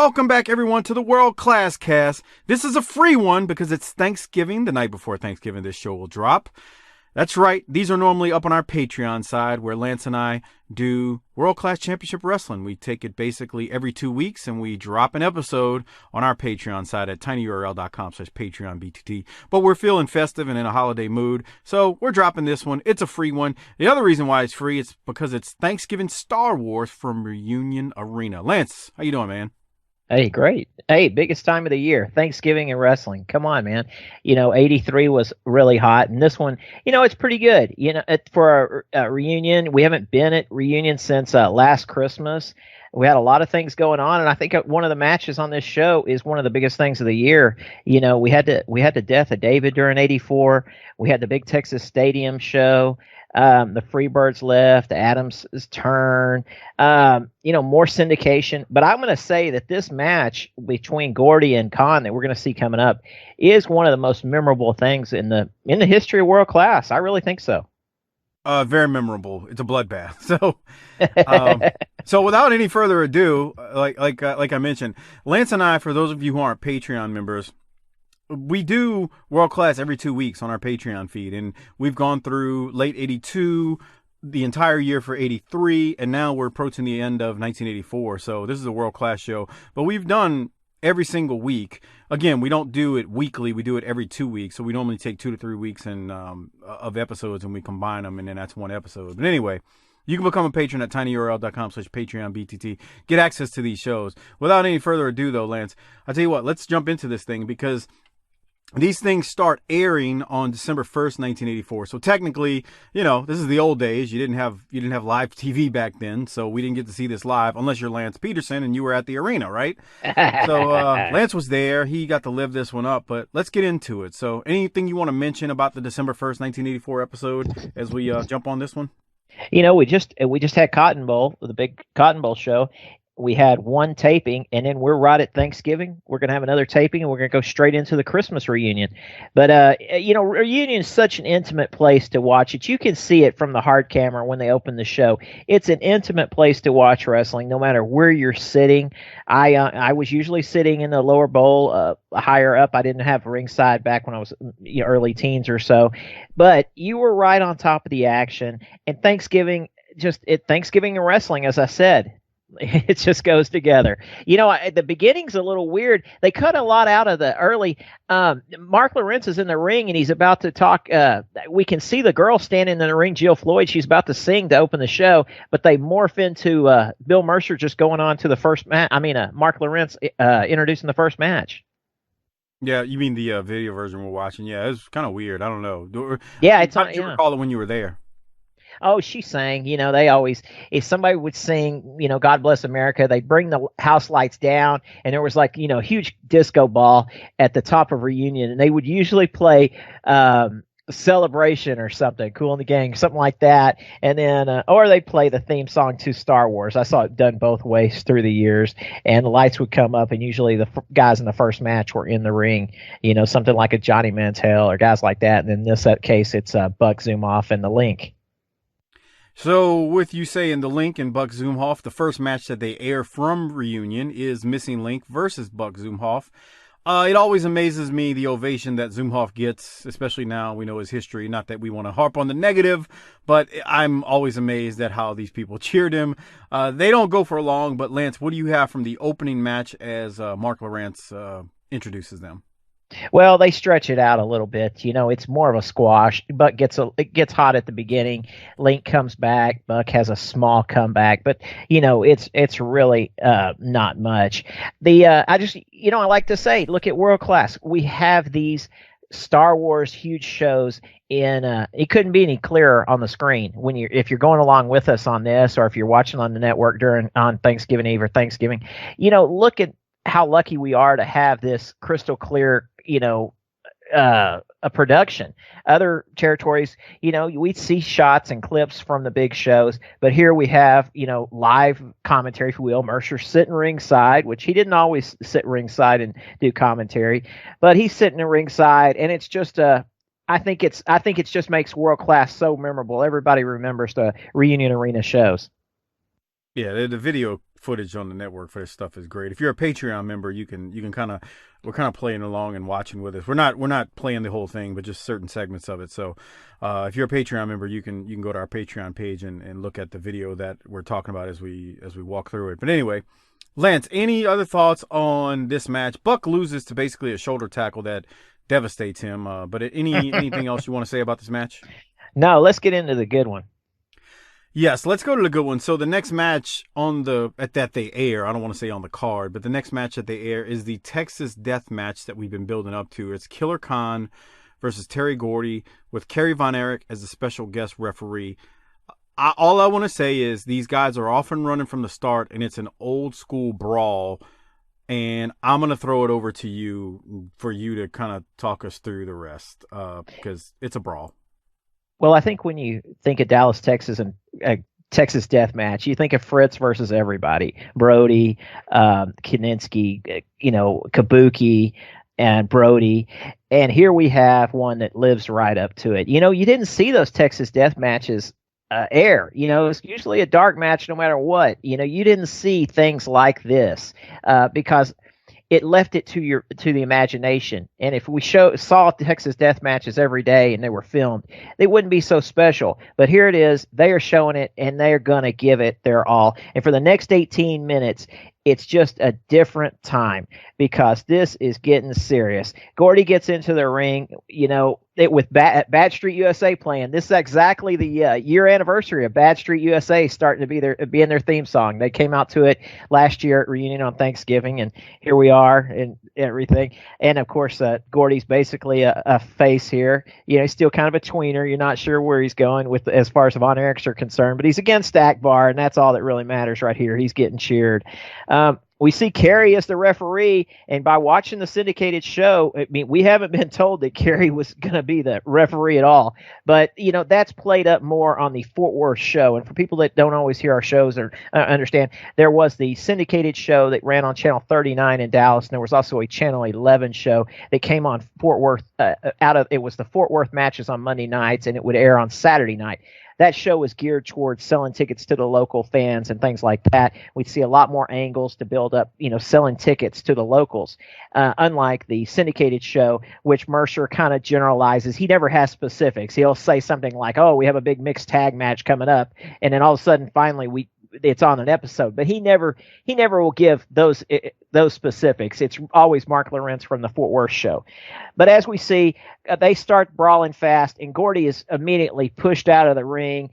Welcome back, everyone, to the World Class Cast. This is a free one because it's Thanksgiving. The night before Thanksgiving, this show will drop. That's right. These are normally up on our Patreon side where Lance and I do World Class Championship Wrestling. We take it basically every 2 weeks and we drop an episode on our Patreon side at tinyurl.com/PatreonBTT. But we're feeling festive and in a holiday mood, so we're dropping this one. It's a free one. The other reason why it's free is because it's Thanksgiving Star Wars from Reunion Arena. Lance, how you doing, man? Hey, great. Hey, biggest time of the year, Thanksgiving and wrestling. Come on, man. 83 was really hot, and this one, it's pretty good. For a reunion, we haven't been at reunion since last Christmas. We had a lot of things going on, and I think one of the matches on this show is one of the biggest things of the year. We had the death of David during '84. We had the big Texas Stadium show. The Freebirds left, Adams' turn, more syndication. But I'm going to say that this match between Gordy and Caan that we're going to see coming up is one of the most memorable things in the history of World Class. I really think so. Very memorable. It's a bloodbath. So without any further ado, like I mentioned, Lance and I, for those of you who aren't Patreon members, we do World Class every 2 weeks on our Patreon feed, and we've gone through late 82, the entire year for 83, and now we're approaching the end of 1984. So this is a World Class show, but we've done every single week. Again, we don't do it weekly. We do it every 2 weeks. So we normally take 2 to 3 weeks of episodes and we combine them, and then that's one episode. But anyway, you can become a patron at tinyurl.com/PatreonBTT. Get access to these shows. Without any further ado, though, Lance, I'll tell you what, let's jump into this thing because these things start airing on December 1st, 1984. So technically, this is the old days. You didn't have live TV back then, so we didn't get to see this live unless you're Lance Peterson and you were at the arena, right? So Lance was there. He got to live this one up, but let's get into it. So anything you want to mention about the December 1st, 1984 episode as we jump on this one? We just had Cotton Bowl, the big Cotton Bowl show. We had one taping, and then we're right at Thanksgiving. We're going to have another taping, and we're going to go straight into the Christmas reunion. But, reunion is such an intimate place to watch it. You can see it from the hard camera when they open the show. It's an intimate place to watch wrestling, no matter where you're sitting. I was usually sitting in the lower bowl, higher up. I didn't have ringside back when I was early teens or so. But you were right on top of the action. And Thanksgiving and wrestling, as I said, it just goes together. The beginning's a little weird. They cut a lot out of the early. Mark Lawrence is in the ring and he's about to talk. We can see the girl standing in the ring, Jill Floyd. She's about to sing to open the show, but they morph into Bill Mercer just going on to the first match. Mark Lawrence introducing the first match. Yeah, you mean the video version we're watching? Yeah, it was kind of weird. I don't know. Yeah, it's How on. did you recall it when you were there? Oh, she sang. They always, if somebody would sing, God Bless America, they'd bring the house lights down, and there was a huge disco ball at the top of Reunion, and they would usually play Celebration or something, Cool in the Gang, something like that, and then, or they play the theme song to Star Wars. I saw it done both ways through the years, and the lights would come up, and usually the guys in the first match were in the ring, something like a Johnny Mantel or guys like that, and in this case, it's Buck Zumhofe and the Link. So, with you saying the Link and Buck Zumhofe, the first match that they air from Reunion is Missing Link versus Buck Zumhofe. It always amazes me the ovation that Zumhofe gets, especially now we know his history. Not that we want to harp on the negative, but I'm always amazed at how these people cheered him. They don't go for long, but Lance, what do you have from the opening match as Mark Lawrence introduces them? Well, they stretch it out a little bit. It's more of a squash. Buck it gets hot at the beginning. Link comes back. Buck has a small comeback, but it's really not much. I like to say, look at World Class. We have these Star Wars huge shows in it couldn't be any clearer on the screen if you're going along with us on this, or if you're watching on the network on Thanksgiving Eve or Thanksgiving. Look at how lucky we are to have this crystal clear, a production. Other territories, we see shots and clips from the big shows, but here we have, live commentary, if you will. Mercer sitting ringside, which he didn't always sit ringside and do commentary, but he's sitting in ringside, and it's just I think it just makes World Class so memorable. Everybody remembers the Reunion Arena shows. Yeah, the video footage on the network for this stuff is great. If you're a Patreon member, you can we're kind of playing along and watching with us. We're not playing the whole thing, but just certain segments of it. So if you're a Patreon member, you can go to our Patreon page and look at the video that we're talking about as we walk through it. But anyway, Lance, any other thoughts on this match? Buck loses to basically a shoulder tackle that devastates him. But anything else you want to say about this match? No, let's get into the good one. Yes, let's go to the good one. So the next match that they air, I don't want to say on the card, but the next match that they air is the Texas Death Match that we've been building up to. It's Killer Caan versus Terry Gordy with Kerry Von Erich as a special guest referee. All I want to say is these guys are often running from the start, and it's an old school brawl. And I'm going to throw it over to you for you to kind of talk us through the rest because it's a brawl. Well, I think when you think of Dallas, Texas, and Texas Death Match, you think of Fritz versus everybody. Brody, Kanisky, Kabuki, and Brody. And here we have one that lives right up to it. You didn't see those Texas Death Matches air. It's usually a dark match no matter what. You didn't see things like this because it left it to the imagination. And if we saw Texas Death Matches every day and they were filmed, they wouldn't be so special. But here it is. They are showing it, and they're going to give it their all. And for the next 18 minutes, it's just a different time because this is getting serious. Gordy gets into the ring, with Bad Street USA playing. This is exactly the year anniversary of Bad Street USA starting to be in their theme song. They came out to it last year at Reunion on Thanksgiving, and here we are and everything. And of course, Gordy's basically a face here. He's still kind of a tweener. You're not sure where he's going with as far as Von Erichs are concerned, but he's against Akbar, and that's all that really matters right here. He's getting cheered. We see Kerry as the referee, and by watching the syndicated show, we haven't been told that Kerry was going to be the referee at all. But, that's played up more on the Fort Worth show. And for people that don't always hear our shows or understand, there was the syndicated show that ran on Channel 39 in Dallas, and there was also a Channel 11 show that came on Fort Worth. It was the Fort Worth matches on Monday nights, and it would air on Saturday night. That show was geared towards selling tickets to the local fans and things like that. We'd see a lot more angles to build up, selling tickets to the locals. Unlike the syndicated show, which Mercer kind of generalizes. He never has specifics. He'll say something like, "Oh, we have a big mixed tag match coming up," and then all of a sudden, finally, it's on an episode. But he never will give those specifics. It's always Mark Lawrence from the Fort Worth show. But as we see, they start brawling fast, and Gordy is immediately pushed out of the ring.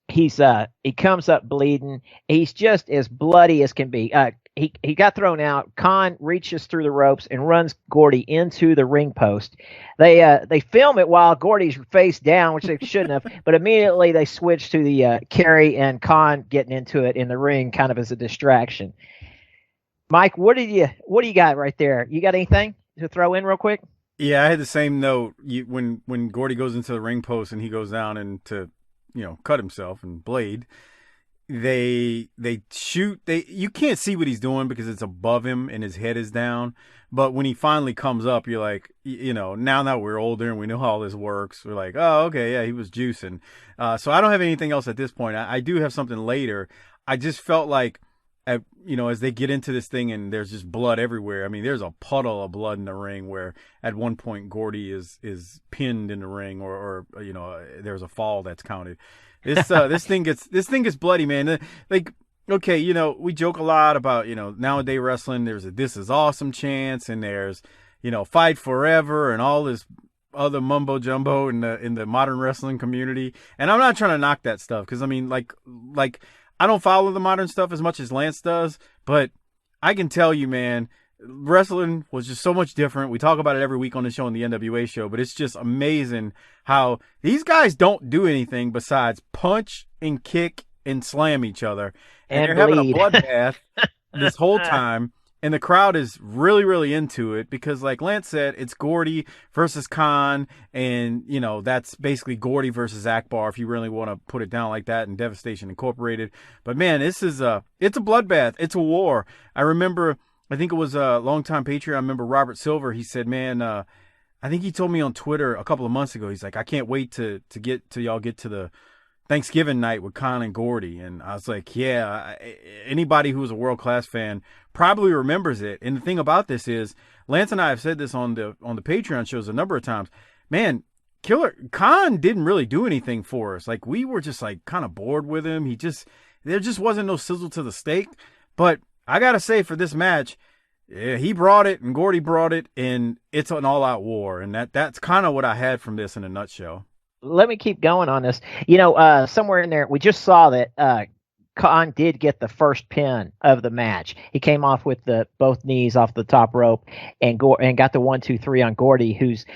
He comes up bleeding. He's just as bloody as can be. He got thrown out. Caan reaches through the ropes and runs Gordy into the ring post. They film it while Gordy's face down, which they shouldn't have, but immediately they switch to the Kerry and Caan getting into it in the ring, kind of as a distraction. Mike, what do you got right there? You got anything to throw in real quick? Yeah, I had the same note. When Gordy goes into the ring post and he goes down and to cut himself and blade. They shoot. You can't see what he's doing because it's above him and his head is down. But when he finally comes up, you're like, now that we're older and we know how all this works, we're like, oh, okay, yeah, he was juicing. So I don't have anything else at this point. I do have something later. I just felt like, as they get into this thing and there's just blood everywhere. I mean, there's a puddle of blood in the ring where at one point Gordy is pinned in the ring or there's a fall that's counted. This thing gets bloody, man. Like, okay, we joke a lot about, nowadays wrestling, there's a "this is awesome" chance, and there's, fight forever and all this other mumbo jumbo in the modern wrestling community. And I'm not trying to knock that stuff because, I mean, like I don't follow the modern stuff as much as Lance does, but I can tell you, man, wrestling was just so much different. We talk about it every week on the show, on the NWA show, but it's just amazing how these guys don't do anything besides punch and kick and slam each other. And they're having a bloodbath this whole time. And the crowd is really, really into it because, like Lance said, it's Gordy versus Caan. And, that's basically Gordy versus Akbar, if you really want to put it down like that, and Devastation Incorporated. But, man, it's a bloodbath. It's a war. I remember, I think it was a longtime Patriot. I remember Robert Silver. He said, man, I think he told me on Twitter a couple of months ago, he's like, I can't wait to y'all get to Thanksgiving night with Caan and Gordy, and I was like, yeah, anybody who's a world class fan probably remembers it. And the thing about this is, Lance and I have said this on the Patreon shows a number of times. Man, Killer Caan didn't really do anything for us. Like, we were just like kind of bored with him. There just wasn't no sizzle to the steak. But I gotta say, for this match, yeah, he brought it and Gordy brought it, and it's an all-out war. And that's kind of what I had from this in a nutshell. Let me keep going on this. Somewhere in there, we just saw that Caan did get the first pin of the match. He came off with both knees off the top rope and got the 1-2-3 on Gordy, who's,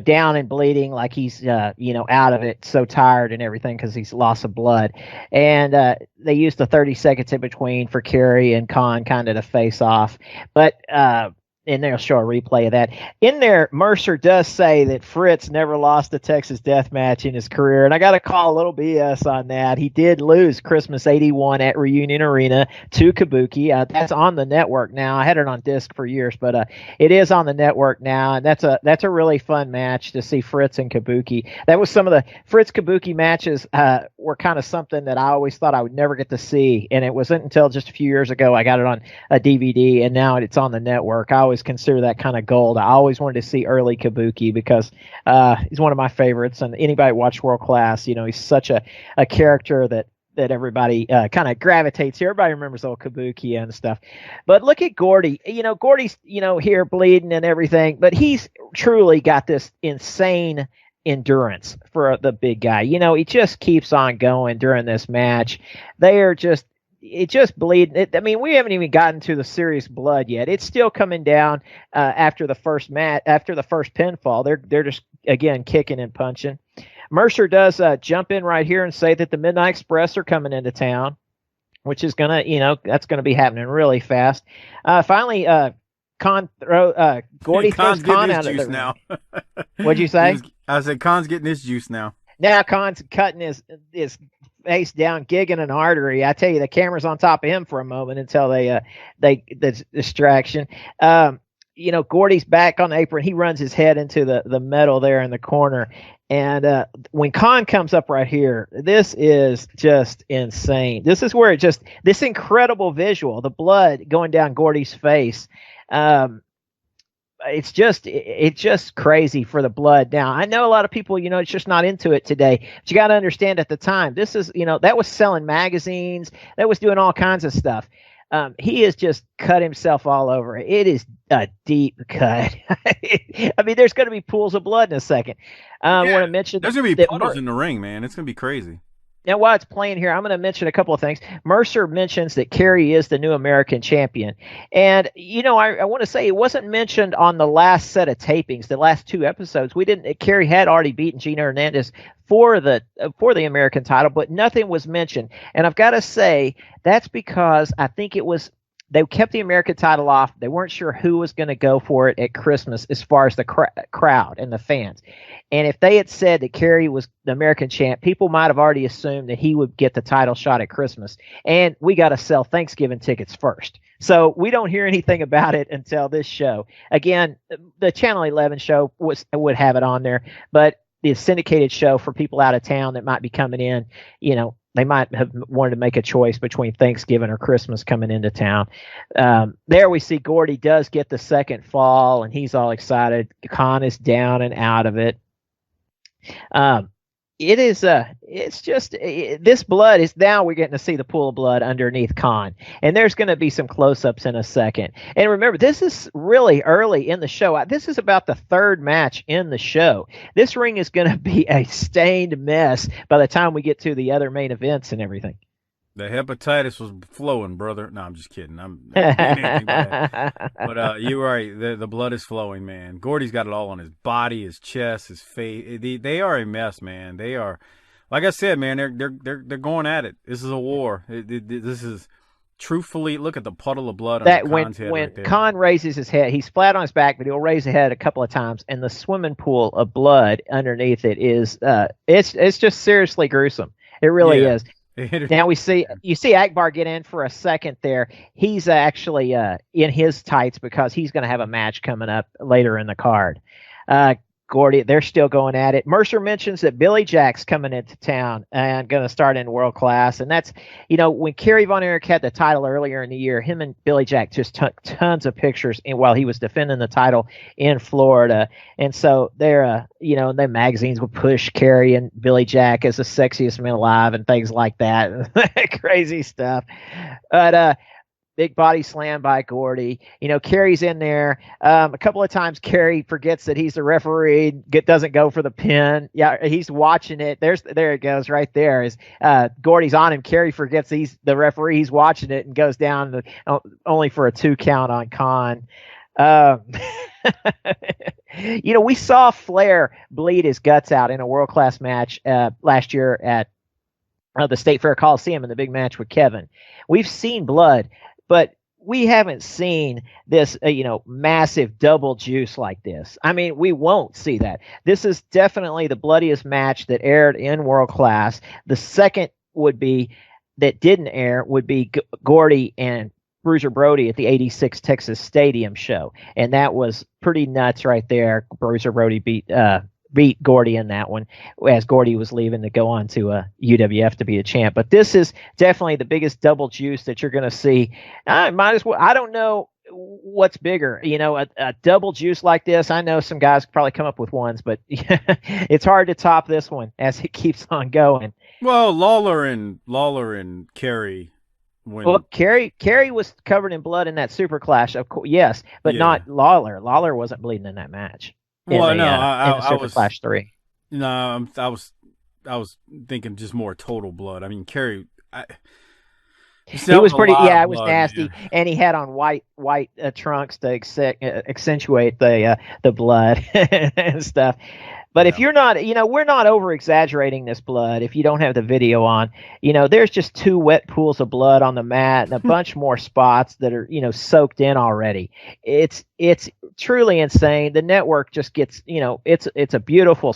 down and bleeding, like he's, out of it, so tired and everything because he's lost some blood. And they used the 30 seconds in between for Kerry and Caan kind of to face off. But and they'll show a replay of that. In there, Mercer does say that Fritz never lost a Texas death match in his career, and I got to call a little BS on that. He did lose Christmas '81 at Reunion Arena to Kabuki. That's on the network now. I had it on disc for years, but it is on the network now, and that's a really fun match to see Fritz and Kabuki. That was some of the Fritz Kabuki matches were kind of something that I always thought I would never get to see, and it wasn't until just a few years ago I got it on a DVD, and now it's on the network. I always consider that kind of gold. I always wanted to see early Kabuki because he's one of my favorites, and anybody watch World Class, he's such a character that everybody kind of gravitates here. Everybody remembers old Kabuki and stuff. But look at Gordy. Gordy's here bleeding and everything, but he's truly got this insane endurance for the big guy. He just keeps on going during this match. It just bleed. We haven't even gotten to the serious blood yet. It's still coming down after the first pinfall. They're just again kicking and punching. Mercer does jump in right here and say that the Midnight Express are coming into town, which is that's gonna be happening really fast. Finally, Gordy throws Caan out of the now. What'd you say? I said Caan's getting his juice now. Now Caan's cutting his face down, gigging an artery. I tell you, the camera's on top of him for a moment until the distraction. Gordy's back on the apron. He runs his head into the metal there in the corner. And when Caan comes up right here, this is just insane. This is where this incredible visual, the blood going down Gordy's face. It's just crazy for the blood. Now, I know a lot of people, it's just not into it today, but you got to understand at the time, this is, that was selling magazines, that was doing all kinds of stuff. He has just cut himself all over. It is a deep cut. There's going to be pools of blood in a second. I want to mention there's going to be puddles in the ring, man. It's going to be crazy. Now, while it's playing here, I'm going to mention a couple of things. Mercer mentions that Kerry is the new American champion. And, I want to say it wasn't mentioned on the last set of tapings, the last two episodes. Kerry had already beaten Gina Hernandez for the American title, but nothing was mentioned. And I've got to say that's because I think they kept the American title off. They weren't sure who was going to go for it at Christmas as far as the crowd and the fans. And if they had said that Kerry was the American champ, people might have already assumed that he would get the title shot at Christmas. And we got to sell Thanksgiving tickets first. So we don't hear anything about it until this show. Again, the Channel 11 show would have it on there, but the syndicated show for people out of town that might be coming in, they might have wanted to make a choice between Thanksgiving or Christmas coming into town. There we see Gordy does get the second fall, and he's all excited. Caan is down and out of it. This blood is now we're getting to see the pool of blood underneath Caan, and there's going to be some close-ups in a second. And remember, this is really early in the show. This is about the third match in the show. This ring is going to be a stained mess by the time we get to the other main events and everything. The hepatitis was flowing, brother. No, I'm just kidding. But you're right. The blood is flowing, man. Gordy's got it all on his body, his chest, his face. They are a mess, man. They are, like I said, man. They're going at it. This is a war. This is truthfully. Look at the puddle of blood on Caan's head right there. Caan raises his head, he's flat on his back, but he'll raise his head a couple of times, and the swimming pool of blood underneath it is it's just seriously gruesome. It really is. Now you see Akbar get in for a second there. He's actually in his tights because he's going to have a match coming up later in the card. Gordy, they're still going at it. Mercer mentions that Billy Jack's coming into town and going to start in world class. And that's, when Kerry Von Erich had the title earlier in the year, him and Billy Jack just took tons of pictures while he was defending the title in Florida. And so they're, the magazines would push Kerry and Billy Jack as the sexiest men alive and things like that. Crazy stuff. But, big body slam by Gordy. Kerry's in there. A couple of times Kerry forgets that he's the referee, doesn't go for the pin. Yeah, he's watching it. There it goes right there. Is Gordy's on him. Kerry forgets he's the referee. He's watching it and goes down only for a 2 count on Caan. We saw Flair bleed his guts out in a world-class match last year at the State Fair Coliseum in the big match with Kevin. We've seen blood, but we haven't seen this, massive double juice like this. I mean, we won't see that. This is definitely the bloodiest match that aired in world class. The second that didn't air would be Gordy and Bruiser Brody at the 86 Texas Stadium show. And that was pretty nuts right there. Bruiser Brody beat Gordy in that one as Gordy was leaving to go on to UWF to be a champ. But this is definitely the biggest double juice that you're going to see. I don't know what's bigger, a double juice like this. I know some guys could probably come up with ones, but it's hard to top this one as it keeps on going. Well, Lawler and Kerry. Kerry was covered in blood in that Super Clash, of course, yes, but not Lawler. Lawler wasn't bleeding in that match. I was Clash 3. No, I was thinking just more total blood. I mean, Kerry. He was pretty. Yeah, it was nasty, and he had on white trunks to accentuate the blood and stuff. But if you're not, we're not over exaggerating this blood. If you don't have the video on, there's just 2 wet pools of blood on the mat and a bunch more spots that are, soaked in already. It's truly insane. The network just gets, it's a beautiful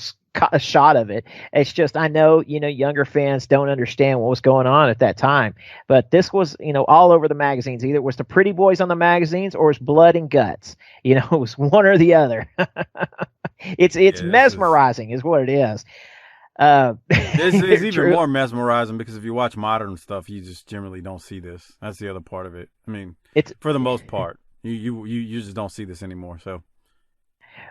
shot of it. It's just, I know, younger fans don't understand what was going on at that time, but this was, all over the magazines. Either it was the pretty boys on the magazines or it's blood and guts. It was one or the other. It's mesmerizing is what it is. It's even more mesmerizing because if you watch modern stuff, you just generally don't see this. That's the other part of it. I mean, it's for the most part, you just don't see this anymore. So.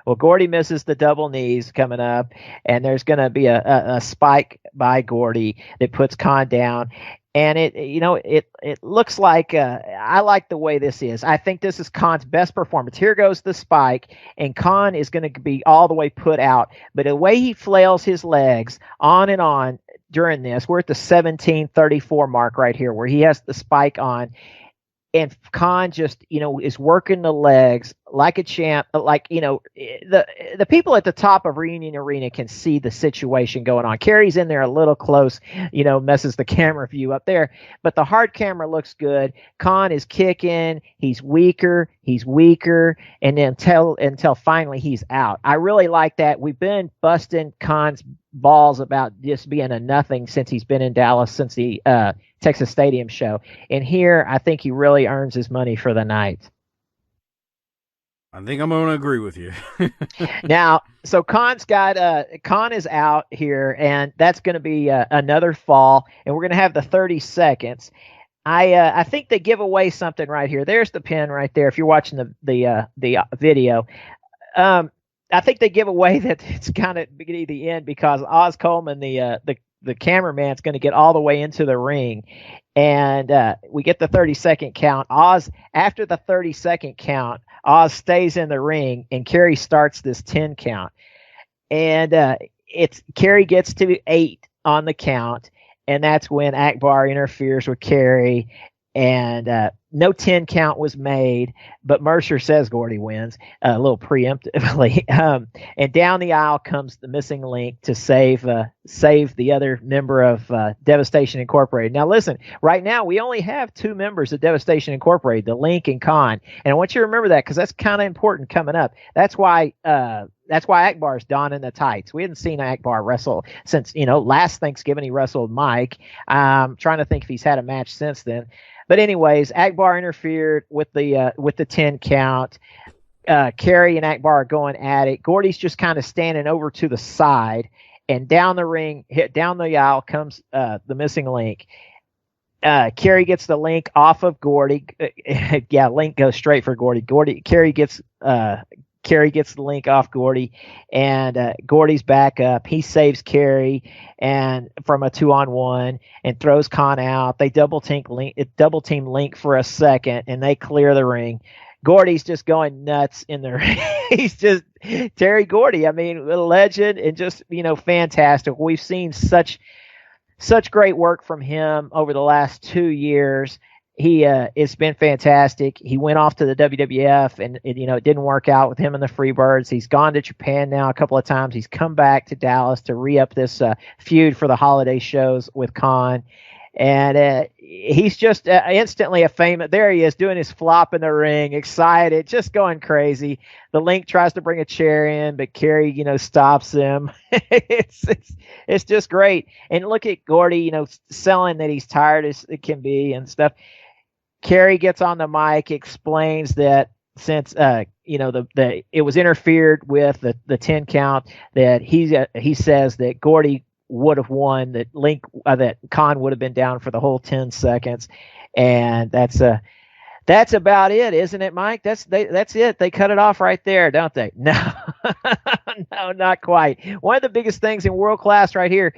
Well, Gordy misses the double knees coming up, and there's going to be a spike by Gordy that puts Caan down. And it looks like I like the way this is. I think this is Caan's best performance. Here goes the spike, and Caan is going to be all the way put out. But the way he flails his legs on and on during this, we're at the 17:34 mark right here, where he has the spike on. And Caan just, is working the legs like a champ. Like, the people at the top of Reunion Arena can see the situation going on. Kerry's in there a little close, messes the camera view up there. But the hard camera looks good. Caan is kicking. He's weaker. And then until finally he's out. I really like that. We've been busting Caan's balls about this being a nothing since he's been in Dallas since the Texas Stadium show. And here, I think he really earns his money for the night. I think I'm going to agree with you. Now, so Caan is out here, and that's going to be another fall, and we're going to have the 30 seconds. I think they give away something right here. There's the pin right there. If you're watching the video, I think they give away that it's kind of beginning of the end because Oz Coleman, the cameraman's going to get all the way into the ring, and we get the 30-second count. Oz, after the 30-second count, Oz stays in the ring, and Kerry starts this 10 count, and Kerry gets to 8 on the count, and that's when Akbar interferes with Kerry, and no 10 count was made, but Mercer says Gordy wins a little preemptively. And down the aisle comes the missing link to save the other member of Devastation Incorporated. Now, listen, right now we only have 2 members of Devastation Incorporated, the Link and Caan. And I want you to remember that because that's kind of important coming up. That's why Akbar's donning the tights. We hadn't seen Akbar wrestle since, last Thanksgiving he wrestled Mike. I'm trying to think if he's had a match since then. But anyways, Akbar interfered with the 10 count. Kerry and Akbar are going at it. Gordy's just kind of standing over to the side, and down the aisle comes the missing link. Kerry gets the link off of Gordy. Yeah, link goes straight for Gordy. Kerry gets the link off Gordy, and Gordy's back up. He saves Kerry and from a 2-on-1 and throws Caan out. They double team link for a second, and they clear the ring. Gordy's just going nuts in the ring. He's just Terry Gordy. I mean, a legend and just, fantastic. We've seen such great work from him over the last 2 years. It's been fantastic. He went off to the WWF and it didn't work out with him and the Freebirds. He's gone to Japan now a couple of times. He's come back to Dallas to re-up this feud for the holiday shows with Caan. And he's just instantly a famous. There he is doing his flop in the ring, excited, just going crazy. The Link tries to bring a chair in, but Kerry, stops him. It's just great. And look at Gordy, selling that he's tired as it can be and stuff. Kerry gets on the mic, explains that since it was interfered with the 10 count, that he says that Gordy would have won, that Caan would have been down for the whole 10 seconds, and that's about it, isn't it, Mike? That's it. They cut it off right there, don't they? No, no, not quite. One of the biggest things in World Class right here.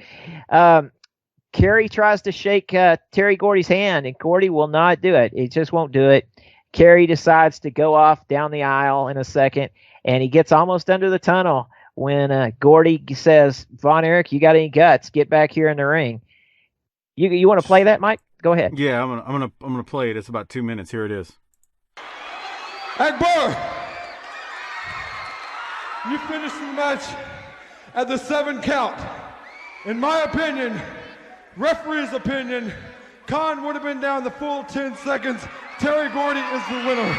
Kerry tries to shake Terry Gordy's hand, and Gordy will not do it. He just won't do it. Kerry decides to go off down the aisle in a second, and he gets almost under the tunnel when Gordy says, "Von Erich, you got any guts? Get back here in the ring." You want to play that, Mike? Go ahead. Yeah, I'm gonna play it. It's about 2 minutes. Here it is. Akbar, you finished the match at the 7 count. In my opinion, referee's opinion, Caan would have been down the full 10 seconds. Terry Gordy is the winner.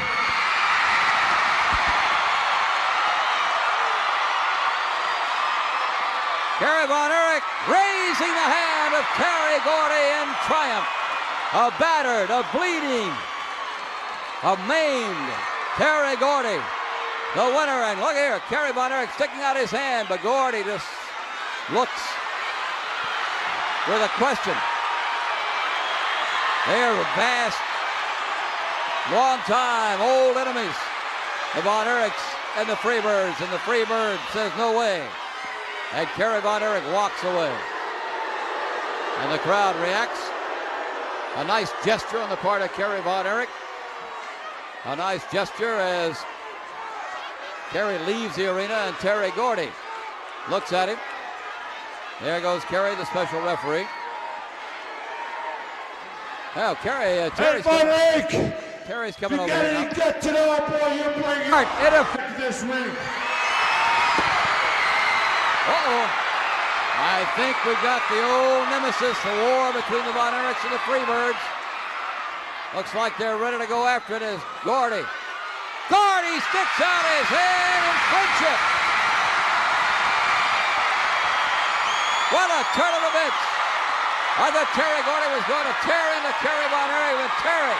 Kerry Von Erich raising the hand of Terry Gordy in triumph. A battered, a bleeding, a maimed Terry Gordy, the winner. And look here, Kerry Von Erich sticking out his hand, but Gordy just looks with a question. They're vast, long-time, old enemies, the Von Erichs and the Freebirds, and the Freebird says no way. And Kerry Von Erich walks away. And the crowd reacts. A nice gesture on the part of Kerry Von Erich. A nice gesture as Kerry leaves the arena and Terry Gordy looks at him. There goes Kerry, the special referee. Now, Terry's coming over here now. Get to know boy, you're playing this ring. I think we got the old nemesis, the war between the Von Erichs and the Freebirds. Looks like they're ready to go after it as Gordy. Gordy sticks out his hand in friendship. What a turn of events. I thought Terry Gordy was going to tear into Kerry Von Erich, but Terry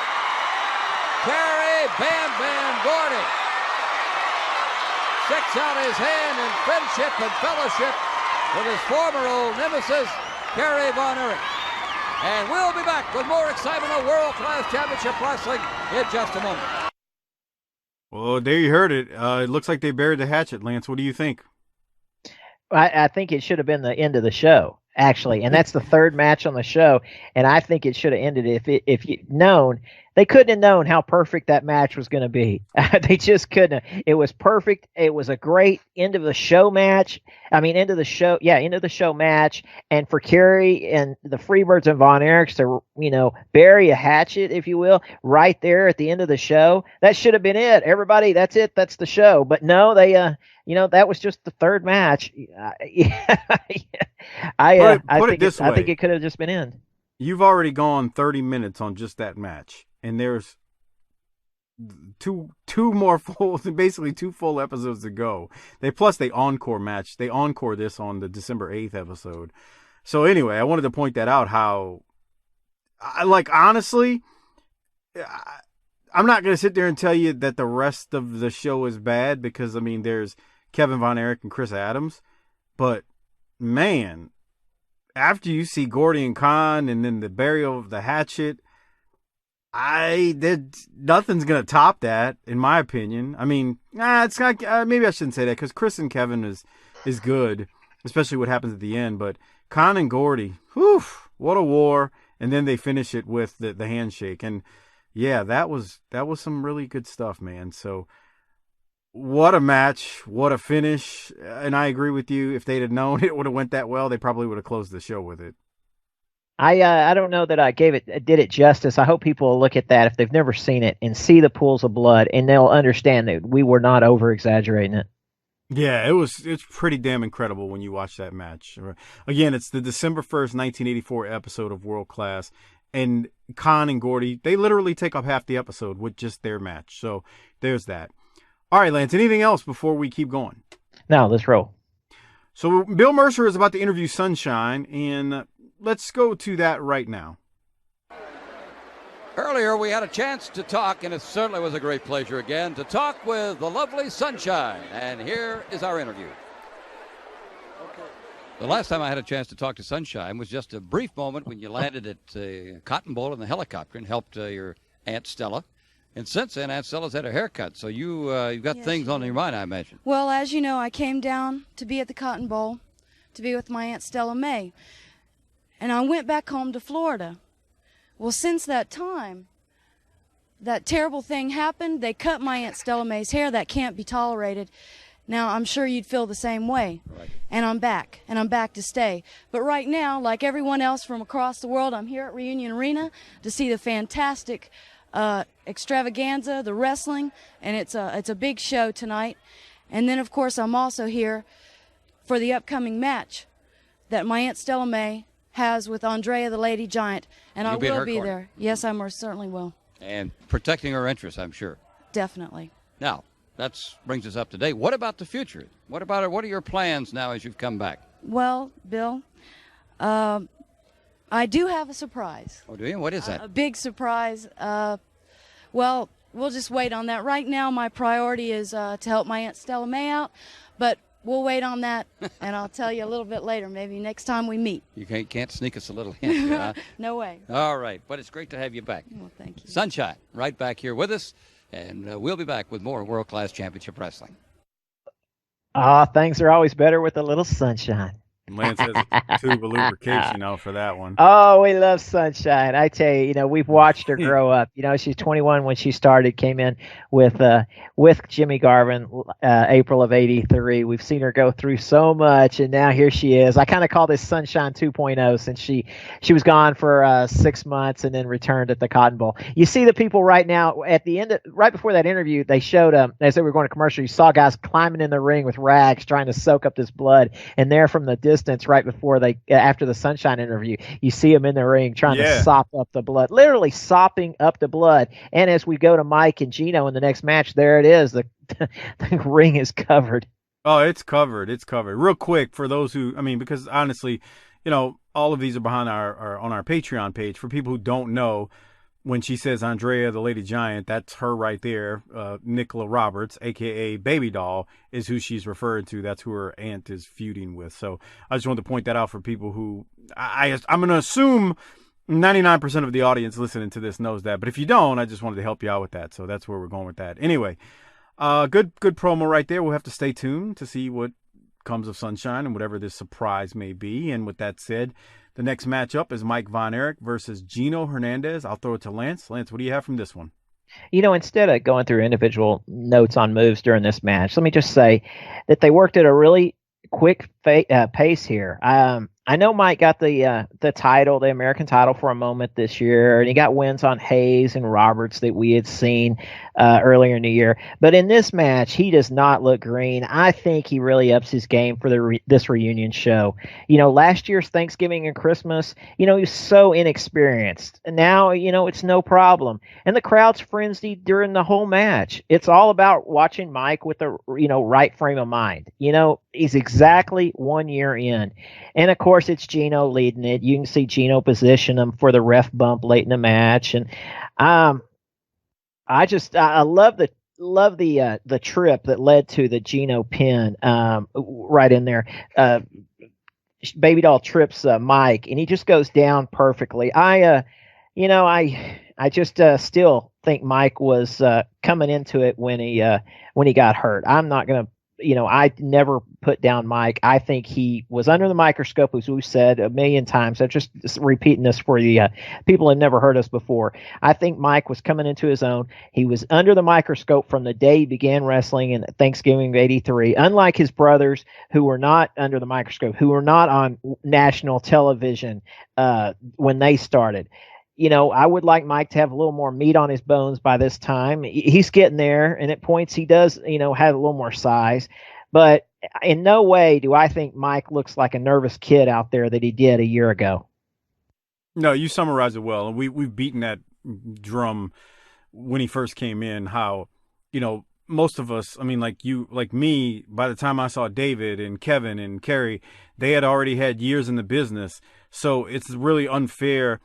Bam Bam Gordy sticks out his hand in friendship and fellowship with his former old nemesis, Kerry Von Erich. And we'll be back with more excitement of World Class Championship Wrestling in just a moment. Well, there you heard it. It looks like they buried the hatchet, Lance. What do you think? I think it should have been the end of the show, actually, and that's the third match on the show. And I think it should have ended if you'd known. They couldn't have known how perfect that match was going to be. They just couldn't have. It was perfect. It was a great end of the show match. End of the show match. And for Kerry and the Freebirds and Von Erichs to, bury a hatchet, if you will, right there at the end of the show. That should have been it. Everybody, that's it. That's the show. But no, they, that was just the third match. I think it could have just been end. You've already gone 30 minutes on just that match. And there's two more basically two full episodes to go. They encore match. They encore this on the December 8th episode. So anyway, I wanted to point that out. How, honestly, I'm not going to sit there and tell you that the rest of the show is bad because, I mean, there's Kevin Von Erich and Chris Adams. But, man, after you see Gordy and Caan and then the burial of the hatchet, nothing's going to top that, in my opinion. I mean, it's not, maybe I shouldn't say that because Chris and Kevin is good, especially what happens at the end. But Caan and Gordy, whew, what a war. And then they finish it with the handshake. And, yeah, that was some really good stuff, man. So, what a match, what a finish. And I agree with you. If they'd have known it would have went that well, they probably would have closed the show with it. I don't know that I did it justice. I hope people will look at that if they've never seen it and see the pools of blood, and they'll understand that we were not over exaggerating it. Yeah, it's pretty damn incredible when you watch that match. Again, it's the December 1st, 1984 episode of World Class, and Caan and Gordy, they literally take up half the episode with just their match. So there's that. All right, Lance, anything else before we keep going? No, let's roll. So Bill Mercer is about to interview Sunshine, and let's go to that right now. Earlier, we had a chance to talk, and it certainly was a great pleasure again to talk with the lovely Sunshine. And here is our interview. The last time I had a chance to talk to Sunshine was just a brief moment when you landed at Cotton Bowl in the helicopter and helped your Aunt Stella. And since then, Aunt Stella's had her haircut, so you've got things on your mind, I imagine. Well, as you know, I came down to be at the Cotton Bowl to be with my Aunt Stella May. And I went back home to Florida. Well, since that time, that terrible thing happened. They cut my Aunt Stella May's hair. That can't be tolerated. Now, I'm sure you'd feel the same way. Right. And I'm back to stay. But right now, like everyone else from across the world, I'm here at Reunion Arena to see the fantastic extravaganza, the wrestling, and it's a big show tonight. And then, of course, I'm also here for the upcoming match that my Aunt Stella May has with Andrea the Lady Giant, and I will be there. Yes, I most certainly will. And protecting her interests, I'm sure. Definitely. Now, that brings us up to date. What about the future? What are your plans now as you've come back? Well, Bill, I do have a surprise. Oh, do you? What is that? A big surprise. Well, we'll just wait on that. Right now, my priority is to help my Aunt Stella May out, but we'll wait on that, and I'll tell you a little bit later, maybe next time we meet. You can't sneak us a little hint, huh? No way. All right, but it's great to have you back. Well, thank you. Sunshine, right back here with us, and we'll be back with more World Class Championship Wrestling. Things are always better with a little sunshine. Lance has a tube of lubrication out for that one. Oh, we love Sunshine. I tell you, we've watched her grow up. She's 21 when she started, came in with Jimmy Garvin, April of 83. We've seen her go through so much, and now here she is. I kind of call this Sunshine 2.0 since she was gone for 6 months and then returned at the Cotton Bowl. You see the people right now at the end, right before that interview, they showed as they were going to commercial, you saw guys climbing in the ring with rags trying to soak up this blood, and there from the distance right before after the Sunshine interview, you see them in the ring trying to sop up the blood, literally sopping up the blood. And as we go to Mike and Gino in the next match, there it is. The ring is covered. Oh, it's covered. It's covered. Real quick for those who, because honestly, all of these are behind on our Patreon page. For people who don't know, when she says Andrea the Lady Giant, that's her right there. Nicola Roberts, a.k.a. Baby Doll, is who she's referred to. That's who her aunt is feuding with. So I just wanted to point that out for people who I'm going to assume 99% of the audience listening to this knows that. But if you don't, I just wanted to help you out with that. So that's where we're going with that. Anyway, good promo right there. We'll have to stay tuned to see what comes of Sunshine and whatever this surprise may be. And with that said, the next matchup is Mike Von Erich versus Gino Hernandez. I'll throw it to Lance. Lance, what do you have from this one? Instead of going through individual notes on moves during this match, let me just say that they worked at a really quick pace here. I know Mike got the title, the American title, for a moment this year, and he got wins on Hayes and Roberts that we had seen earlier in the year. But in this match, he does not look green. I think he really ups his game for this reunion show. Last year's Thanksgiving and Christmas, he was so inexperienced. And now, it's no problem. And the crowd's frenzied during the whole match. It's all about watching Mike with the right frame of mind. He's exactly 1 year in. And of course, it's Gino leading it. You can see Gino position him for the ref bump late in the match. And I I love the trip that led to the Geno pin right in there. Baby Doll trips Mike, and he just goes down perfectly. I just still think Mike was coming into it when he got hurt. I'm not gonna, I never put down Mike. I think he was under the microscope, as we've said a million times. I'm just repeating this for the people who never heard us before. I think Mike was coming into his own. He was under the microscope from the day he began wrestling in Thanksgiving of '83. Unlike his brothers, who were not under the microscope, who were not on national television when they started. I would like Mike to have a little more meat on his bones by this time. He's getting there, and at points he does, have a little more size. But in no way do I think Mike looks like a nervous kid out there that he did a year ago. No, you summarized it well. We've beaten that drum when he first came in, how, most of us, like you, like me, by the time I saw David and Kevin and Kerry, they had already had years in the business. So it's really unfair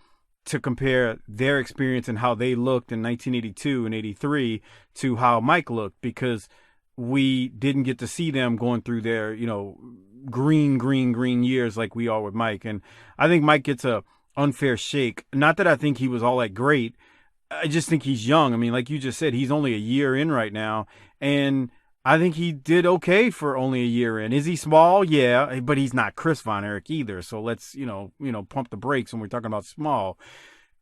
to compare their experience and how they looked in 1982 and 83 to how Mike looked, because we didn't get to see them going through their, green years like we are with Mike. And I think Mike gets a unfair shake. Not that I think he was all that great. I just think he's young. Like you just said, he's only a year in right now. And I think he did okay for only a year in. Is he small? Yeah, but he's not Chris Von Erich either. So let's, pump the brakes when we're talking about small.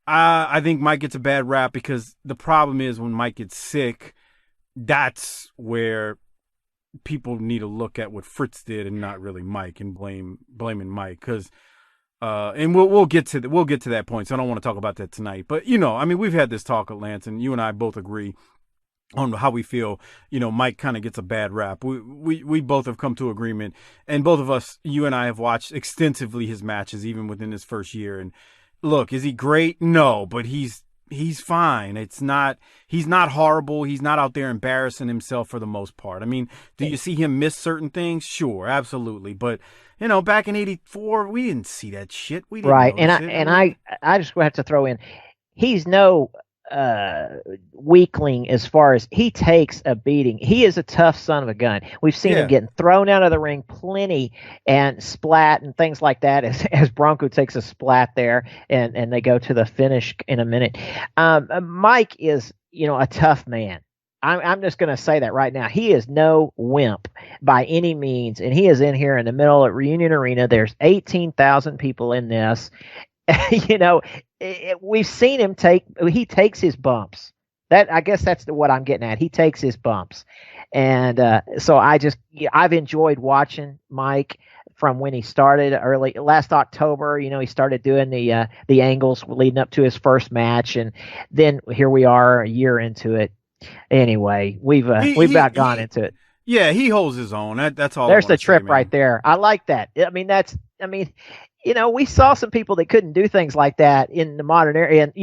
I think Mike gets a bad rap because the problem is when Mike gets sick, that's where people need to look at what Fritz did and not really Mike, and blaming Mike, because and we'll get to that point. So I don't want to talk about that tonight. But we've had this talk at Lance, and you and I both agree on how we feel. Mike kind of gets a bad rap. We both have come to agreement, and both of us, you and I, have watched extensively his matches even within his first year. And look, is he great? No, but he's fine. He's not horrible. He's not out there embarrassing himself for the most part. Do you see him miss certain things? Sure, absolutely. But back in '84, we didn't see that shit. We didn't. Right, and I just have to throw in, he's no weakling as far as he takes a beating. He is a tough son of a gun. We've seen him getting thrown out of the ring plenty, and splat and things like that, as Bronco takes a splat there, and they go to the finish in a minute. Mike is, a tough man. I'm just going to say that right now. He is no wimp by any means, and he is in here in the middle at Reunion Arena. There's 18,000 people in this. We've seen him he takes his bumps. I guess that's what I'm getting at. He takes his bumps. And so I've enjoyed watching Mike from when he started last October. He started doing the angles leading up to his first match, and then here we are a year into it. Anyway, we've about gone into it. Yeah, he holds his own. That's all. There's the trip right there. I like that. We saw some people that couldn't do things like that in the modern era. And,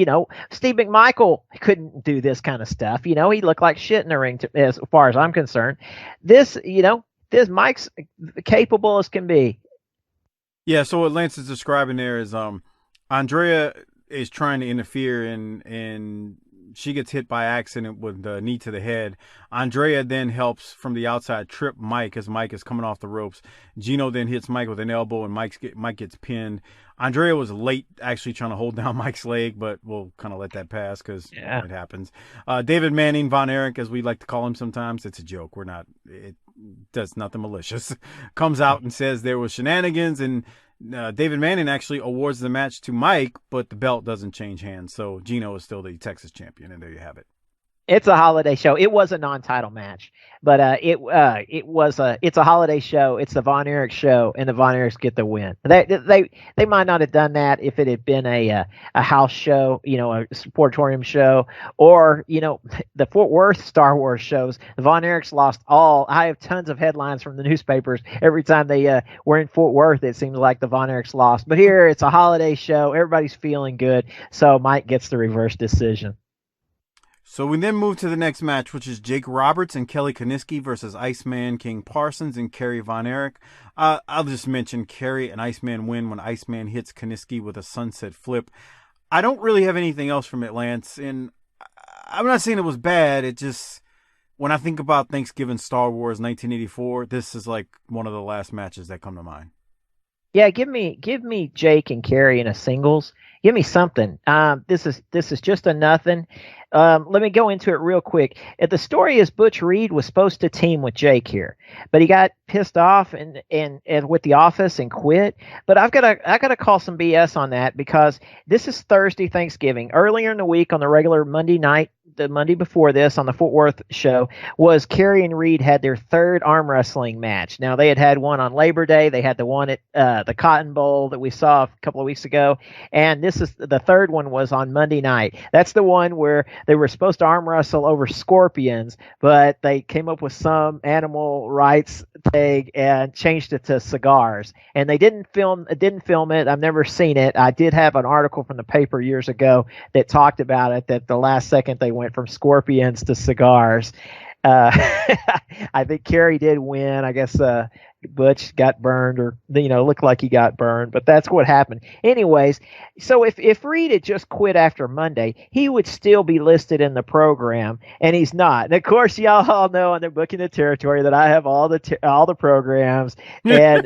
Steve McMichael couldn't do this kind of stuff. He looked like shit in the ring, as far as I'm concerned. This Mike's capable as can be. Yeah, so what Lance is describing there is Andrea is trying to interfere, and she gets hit by accident with the knee to the head. Andrea then helps from the outside trip Mike as Mike is coming off the ropes. Geno then hits Mike with an elbow, and Mike gets pinned. Andrea was late actually trying to hold down Mike's leg, but we'll kind of let that pass because it happens. David Manning, Von Erich, as we like to call him sometimes, it's a joke. It does nothing malicious. Comes out and says there was shenanigans, and David Manning actually awards the match to Mike, but the belt doesn't change hands. So Geno is still the Texas champion, and there you have it. It's a holiday show. It was a non-title match, but it's a holiday show. It's the Von Erich show, and the Von Erichs get the win. They might not have done that if it had been a house show, a sportatorium show, or the Fort Worth Star Wars shows. The Von Erichs lost all. I have tons of headlines from the newspapers every time they were in Fort Worth. It seems like the Von Erichs lost, but here it's a holiday show. Everybody's feeling good, so Mike gets the reverse decision. So we then move to the next match, which is Jake Roberts and Kelly Kanisky versus Iceman, King Parsons, and Kerry Von Erich. I'll just mention Kerry and Iceman win when Iceman hits Kanisky with a sunset flip. I don't really have anything else from it, Lance, and I'm not saying it was bad. It just, when I think about Thanksgiving Star Wars 1984, this is like one of the last matches that come to mind. Yeah, give me Jake and Kerry in a singles. Give me something. This is just a nothing. Let me go into it real quick. The story is Butch Reed was supposed to team with Jake here, but he got pissed off and with the office and quit. But I gotta call some BS on that, because this is Thursday Thanksgiving. Earlier in the week on the regular Monday night, the Monday before this on the Fort Worth show, was Kerry and Reed had their third arm wrestling match. Now they had one on Labor Day. They had the one at the Cotton Bowl that we saw a couple of weeks ago, and this is the third one was on Monday night. That's the one where they were supposed to arm wrestle over scorpions, but they came up with some animal rights thing and changed it to cigars. And they didn't film it. I've never seen it. I did have an article from the paper years ago that talked about it, that the last second they went from scorpions to cigars. I think Kerry did win. I guess Butch got burned, or looked like he got burned, but that's what happened. Anyways, so if Reed had just quit after Monday, he would still be listed in the program, and he's not. And of course, y'all all know on the Booking the Territory that I have all the programs, and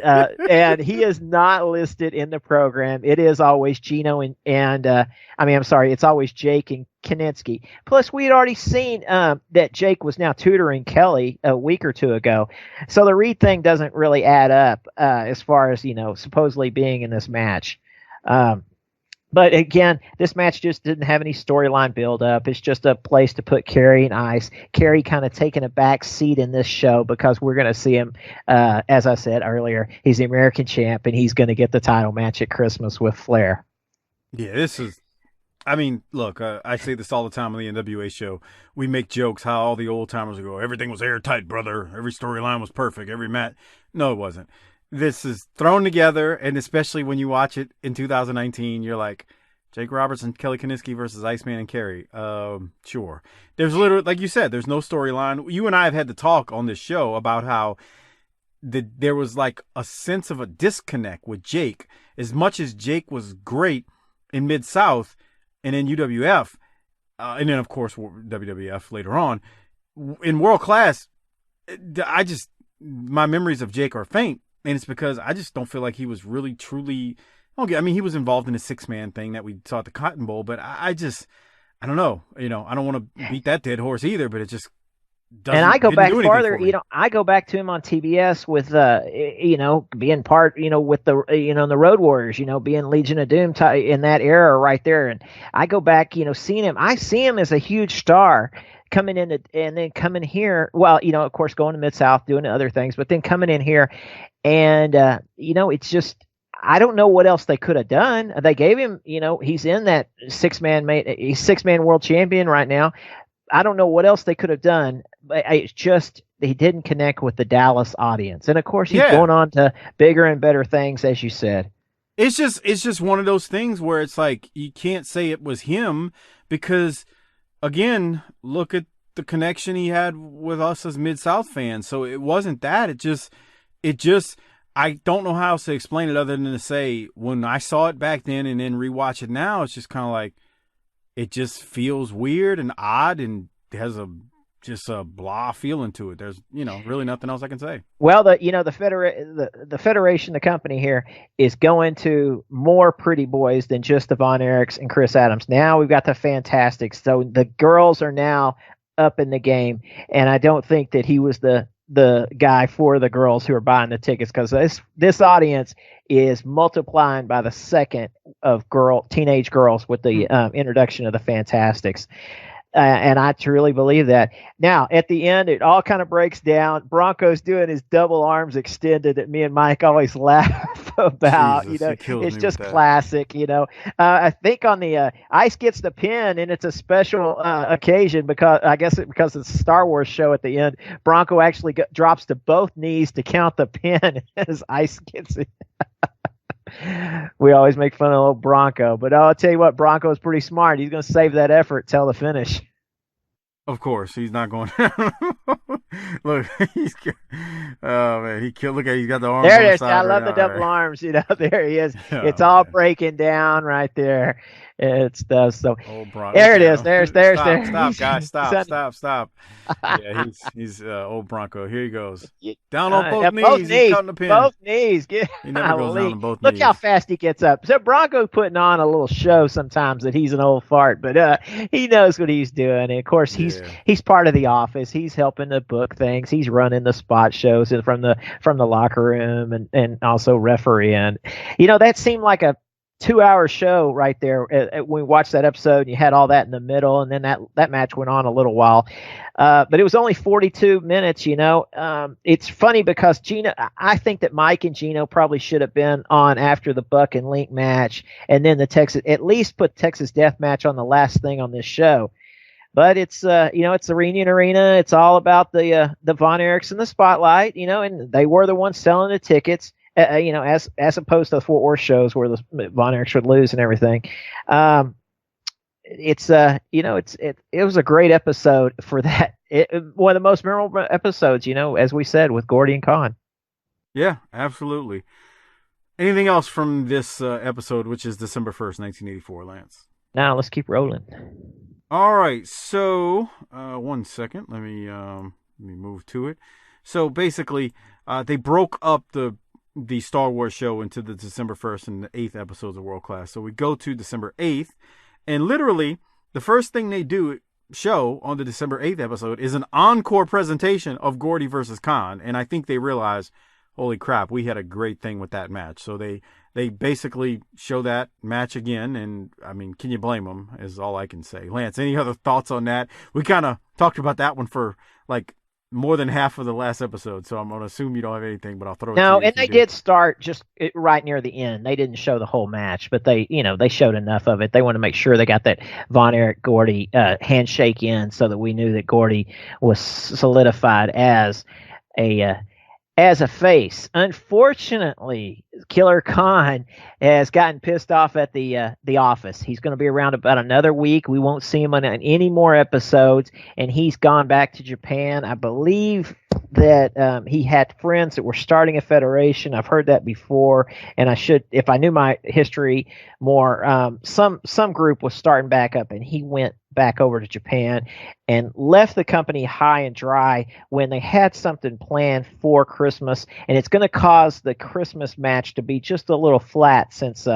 and he is not listed in the program. It is always Gino it's always Jake and Kanisky. Plus, we had already seen that Jake was now tutoring Kelly a week or two ago, so the Reed thing doesn't really add up as far as supposedly being in this match. But again, this match just didn't have any storyline build up. It's just a place to put Kerry and Ice. Kerry kind of taking a back seat in this show because we're going to see him, as I said earlier, he's the American champ, and he's going to get the title match at Christmas with Flair. Yeah, this is. I mean, look, I say this all the time on the NWA show. We make jokes how all the old timers go, everything was airtight, brother. Every storyline was perfect. Every match. No, it wasn't. This is thrown together, and especially when you watch it in 2019, you're like, Jake Roberts and Kelly Kanisky versus Iceman and Kerry. Sure. There's literally, like you said, there's no storyline. You and I have had to talk on this show about how there was like a sense of a disconnect with Jake. As much as Jake was great in Mid-South, and in UWF, and then, of course, WWF later on. In World Class, my memories of Jake are faint, and it's because I just don't feel like he was really, truly, okay, I mean, he was involved in a six-man thing that we saw at the Cotton Bowl, but I don't know. I don't want to beat that dead horse either, but it just doesn't. And I go back farther, I go back to him on TBS with, being part, with the, the Road Warriors, being Legion of Doom in that era right there. And I go back, seeing him. I see him as a huge star coming in and then coming here. Well, of course, going to Mid-South, doing other things, but then coming in here. And, it's just, I don't know what else they could have done. They gave him, he's in that six-man world champion right now. I don't know what else they could have done, but it's just he didn't connect with the Dallas audience. And of course, he's going on to bigger and better things, as you said. It's just one of those things where it's like you can't say it was him because, again, look at the connection he had with us as Mid-South fans. So it wasn't that. It just I don't know how else to explain it other than to say when I saw it back then and then rewatch it now, it's just kind of like, it just feels weird and odd and has just a blah feeling to it. There's, really nothing else I can say. Well, the federation, the company here is going to more pretty boys than just the Von Erichs and Chris Adams. Now we've got the Fantastics. So the girls are now up in the game. And I don't think that he was the guy for the girls who are buying the tickets, because this audience is multiplying by the second of teenage girls with the introduction of the Fantastics. And I truly believe that. Now, at the end, it all kind of breaks down. Bronco's doing his double arms extended that me and Mike always laugh about. Jesus, it's just classic. I think on the Ice gets the pin, and it's a special occasion because it's a Star Wars show at the end. Bronco actually drops to both knees to count the pin as Ice gets it. We always make fun of old Bronco, but I'll tell you what, Bronco is pretty smart. He's going to save that effort till the finish. Of course, he's not going. Look, oh man, he killed. Look at, he's got the arms. There it is. I love the double arms. There he is. Yeah, it's all breaking down right there. It's so. Old Bronco. There it is. There's. Stop, guys. Stop. Yeah, he's old Bronco. Here he goes. Down on both knees. He's cutting the pin. Both knees. He never goes down on both knees. Look how fast he gets up. So Bronco's putting on a little show sometimes that he's an old fart, but he knows what he's doing. And of course, he's part of the office. He's helping to book things. He's running the spot shows and from the locker room and also refereeing. That seemed like a 2-hour show right there. When we watched that episode, and you had all that in the middle, and then that match went on a little while. But it was only 42 minutes, It's funny because I think that Mike and Gino probably should have been on after the Buck and Link match, and then at least put Texas Death Match on the last thing on this show. But it's it's the Reunion Arena. It's all about the Von Erichs in the spotlight, and they were the ones selling the tickets. As opposed to the Fort Worth shows where the Von Erichs would lose and everything. It was a great episode for that. One of the most memorable episodes, as we said, with Gordy and Caan. Yeah, absolutely. Anything else from this episode, which is December 1st, 1984, Lance? Now let's keep rolling. All right, so 1 second. Let me move to it. So basically, they broke up the Star Wars show into the December 1st and the 8th episodes of World Class. So we go to December 8th, and literally the first thing they show on the December 8th episode is an encore presentation of Gordy versus Caan. And I think they realize, holy crap, we had a great thing with that match. So they basically show that match again. And I mean, can you blame them is all I can say. Lance, any other thoughts on that? We kind of talked about that one for like more than half of the last episode, so I'm going to assume you don't have anything, but I'll throw it to you. No, and they did start just right near the end. They didn't show the whole match, but they showed enough of it. They want to make sure they got that Von Erich Gordy handshake in so that we knew that Gordy was solidified as a face. Unfortunately, Killer Caan has gotten pissed off at the office. He's going to be around about another week. We won't see him on any more episodes, and he's gone back to Japan. I believe that he had friends that were starting a federation. I've heard that before, and if I knew my history more, some group was starting back up, and he went back over to Japan and left the company high and dry when they had something planned for Christmas, and it's going to cause the Christmas match to be just a little flat since,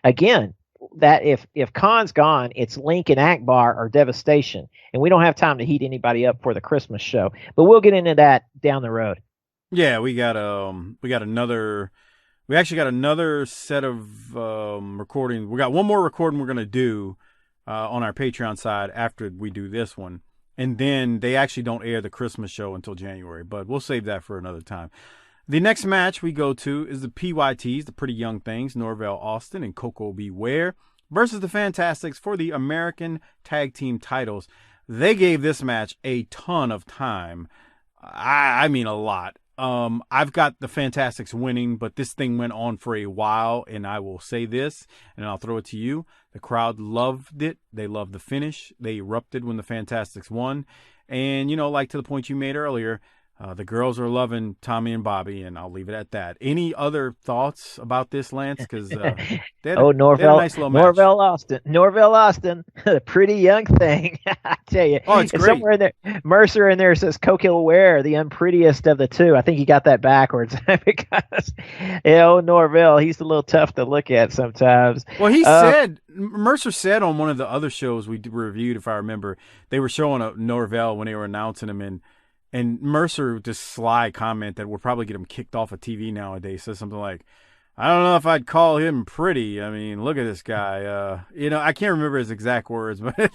again, that if Caan's gone, it's Link and Akbar or devastation, and we don't have time to heat anybody up for the Christmas show, but we'll get into that down the road. Yeah, we actually got another set of recording. We got one more recording we're going to do on our Patreon side after we do this one. And then they actually don't air the Christmas show until January, but we'll save that for another time. The next match we go to is the PYTs, the Pretty Young Things, Norvell Austin and Coco Beware versus the Fantastics for the American Tag Team titles. They gave this match a ton of time. I mean a lot. I've got the Fantastics winning, but this thing went on for a while, and I will say this, and I'll throw it to you. The crowd loved it. They loved the finish. They erupted when the Fantastics won. And, like to the point you made earlier, the girls are loving Tommy and Bobby, and I'll leave it at that. Any other thoughts about this, Lance? Because Norvell, nice little match. Norvell Austin, the Pretty Young Thing. I tell you, it's great. Somewhere in there, Mercer in there says Coco Ware, the unprettiest of the two. I think he got that backwards because Norvell, he's a little tough to look at sometimes. Well, Mercer said on one of the other shows we reviewed, if I remember, they were showing a Norvell when they were announcing him, and Mercer, this sly comment that would probably get him kicked off of TV nowadays, says something like, I don't know if I'd call him pretty. I mean, look at this guy. I can't remember his exact words, but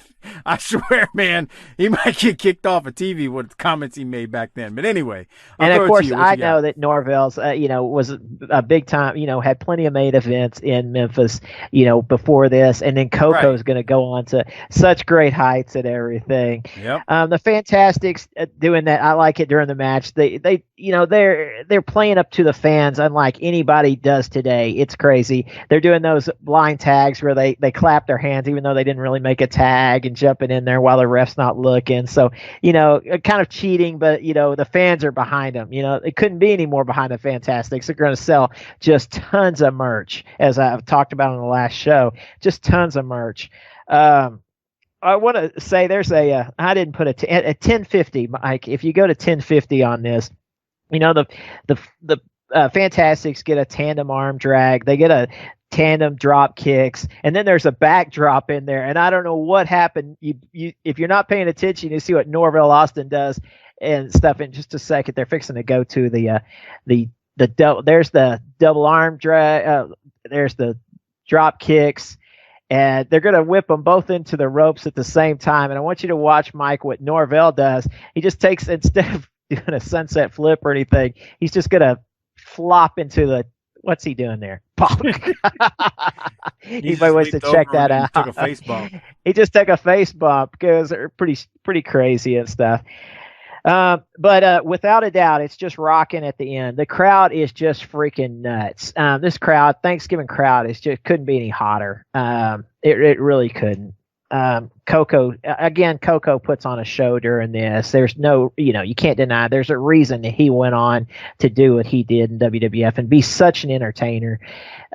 I swear, man, he might get kicked off of TV with the comments he made back then. But anyway. And of course, I know that Norvell's, was a big time, had plenty of main events in Memphis, before this. And then Coco's going to go on to such great heights and everything. Yep. The Fantastics doing that. I like it during the match. They're playing up to the fans, unlike anybody does today. It's crazy. They're doing those blind tags where they clap their hands even though they didn't really make a tag and jumping in there while the ref's not looking. So, kind of cheating, but, the fans are behind them. It couldn't be any more behind the Fantastics. They're going to sell just tons of merch, as I've talked about on the last show, just tons of merch. I want to say there's I didn't put a 1050, Mike. If you go to 1050 on this, the Fantastics get a tandem arm drag. They get a tandem drop kicks, and then there's a backdrop in there. And I don't know what happened. You if you're not paying attention, you see what Norvell Austin does and stuff. In just a second, they're fixing to go to there's the double arm drag. There's the drop kicks. And they're going to whip them both into the ropes at the same time. And I want you to watch, Mike, what Norvell does. He just takes, instead of doing a sunset flip or anything, he's just going to flop into what's he doing there? Pop. Anybody wants to check that out. Took a face bump. He just took a face bump because they're pretty crazy and stuff. But without a doubt, it's just rocking at the end. The crowd is just freaking nuts. This crowd, Thanksgiving crowd, couldn't be any hotter. It really couldn't. Coco puts on a show during this. There's no, you can't deny there's a reason that he went on to do what he did in WWF and be such an entertainer.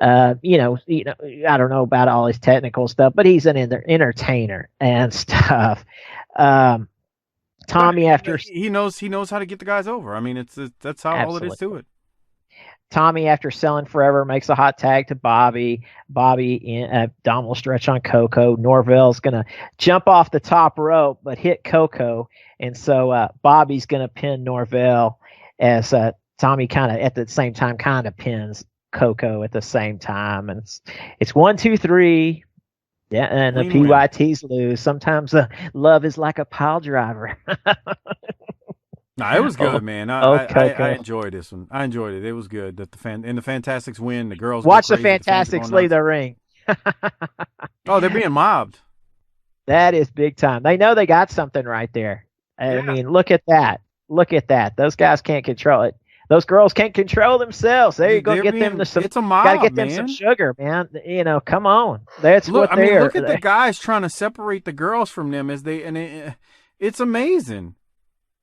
I don't know about all his technical stuff, but he's an entertainer and stuff. Tommy, after he knows how to get the guys over. I mean, that's how all it is to it. Tommy, after selling forever, makes a hot tag to Bobby. Bobby in abdominal stretch on Coco. Norvell's gonna jump off the top rope, but hit Coco, and so Bobby's gonna pin Norvell as Tommy kind of at the same time kind of pins Coco at the same time, and it's 1, 2, 3. Yeah, and the PYTs lose. Sometimes love is like a pile driver. No, it was good, man. I enjoyed this one. I enjoyed it. It was good. That the Fantastics win. The girls watch the Fantastics leave the ring. Oh, they're being mobbed. That is big time. They know they got something right there. I mean, look at that. Look at that. Those guys can't control it. Those girls can't control themselves. There you go. Get them some. It's a mob, gotta get them some sugar, man. Come on. That's look, what they are. Look at the guys trying to separate the girls from them it's amazing.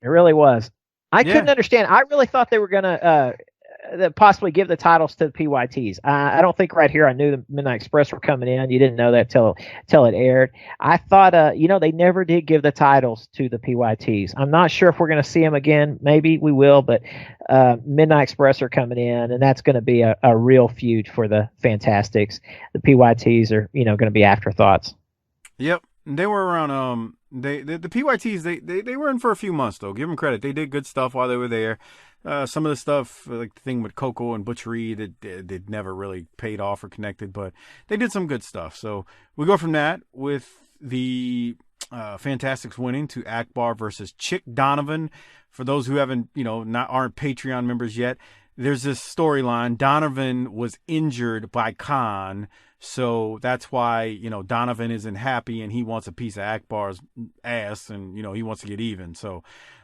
It really was. I couldn't understand. I really thought they were gonna possibly give the titles to the PYTs. I don't think right here I knew the Midnight Express were coming in. You didn't know that till it aired. I thought, they never did give the titles to the PYTs. I'm not sure if we're going to see them again. Maybe we will, but Midnight Express are coming in, and that's going to be a real feud for the Fantastics. The PYTs are, going to be afterthoughts. Yep. They were around, the PYTs, they were in for a few months, though. Give them credit. They did good stuff while they were there. Some of the stuff, like the thing with Coco and Butchery, that never really paid off or connected, but they did some good stuff. So we go from that with the Fantastics winning to Akbar versus Chick Donovan. For those who haven't, aren't Patreon members yet, there's this storyline. Donovan was injured by Caan, so that's why, Donovan isn't happy and he wants a piece of Akbar's ass, and, he wants to get even. So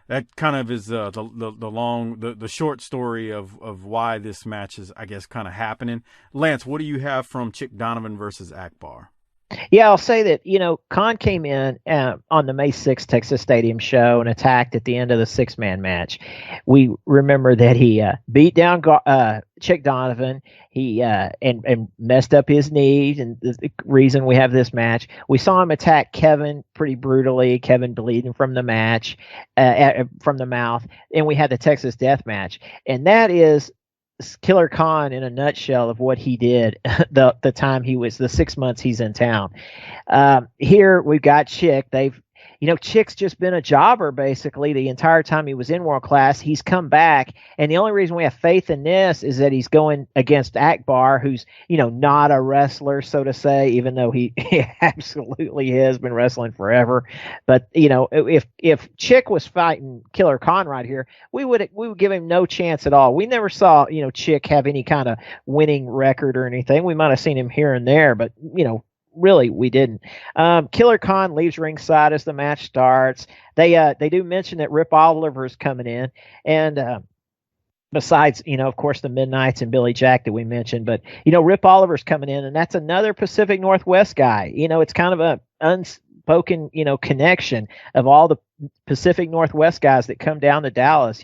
that kind of is the short story of why this match is, I guess, kind of happening. Lance, what do you have from Chick Donovan versus Akbar? Yeah, I'll say that, Caan came in on the May 6th Texas Stadium show and attacked at the end of the 6-man match. We remember that he beat down Chick Donovan. He and messed up his knees, and the reason we have this match. We saw him attack Kevin pretty brutally. Kevin bleeding from the match, from the mouth, and we had the Texas Death Match, and that is Killer Caan in a nutshell of what he did the time he was the 6 months he's in town. Here we've got Chick. Chick's just been a jobber basically the entire time he was in World Class. He's come back, and the only reason we have faith in this is that he's going against Akbar, who's not a wrestler, so to say, even though he absolutely has been wrestling forever. But if Chick was fighting Killer Caan right here, we would give him no chance at all. We never saw Chick have any kind of winning record or anything. We might have seen him here and there, but really, we didn't. Killer Caan leaves ringside as the match starts. They do mention that Rip Oliver's coming in, and besides, of course, the Midnights and Billy Jack that we mentioned. But, Rip Oliver's coming in, and that's another Pacific Northwest guy. It's kind of a unspoken, connection of all the Pacific Northwest guys that come down to Dallas.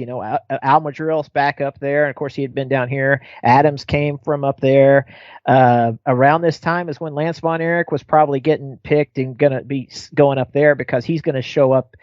Al Madrill's back up there, and of course he had been down here. Adams came from up there. Around this time is when Lance Von Erich was probably getting picked and going to be going up there, because he's going to show up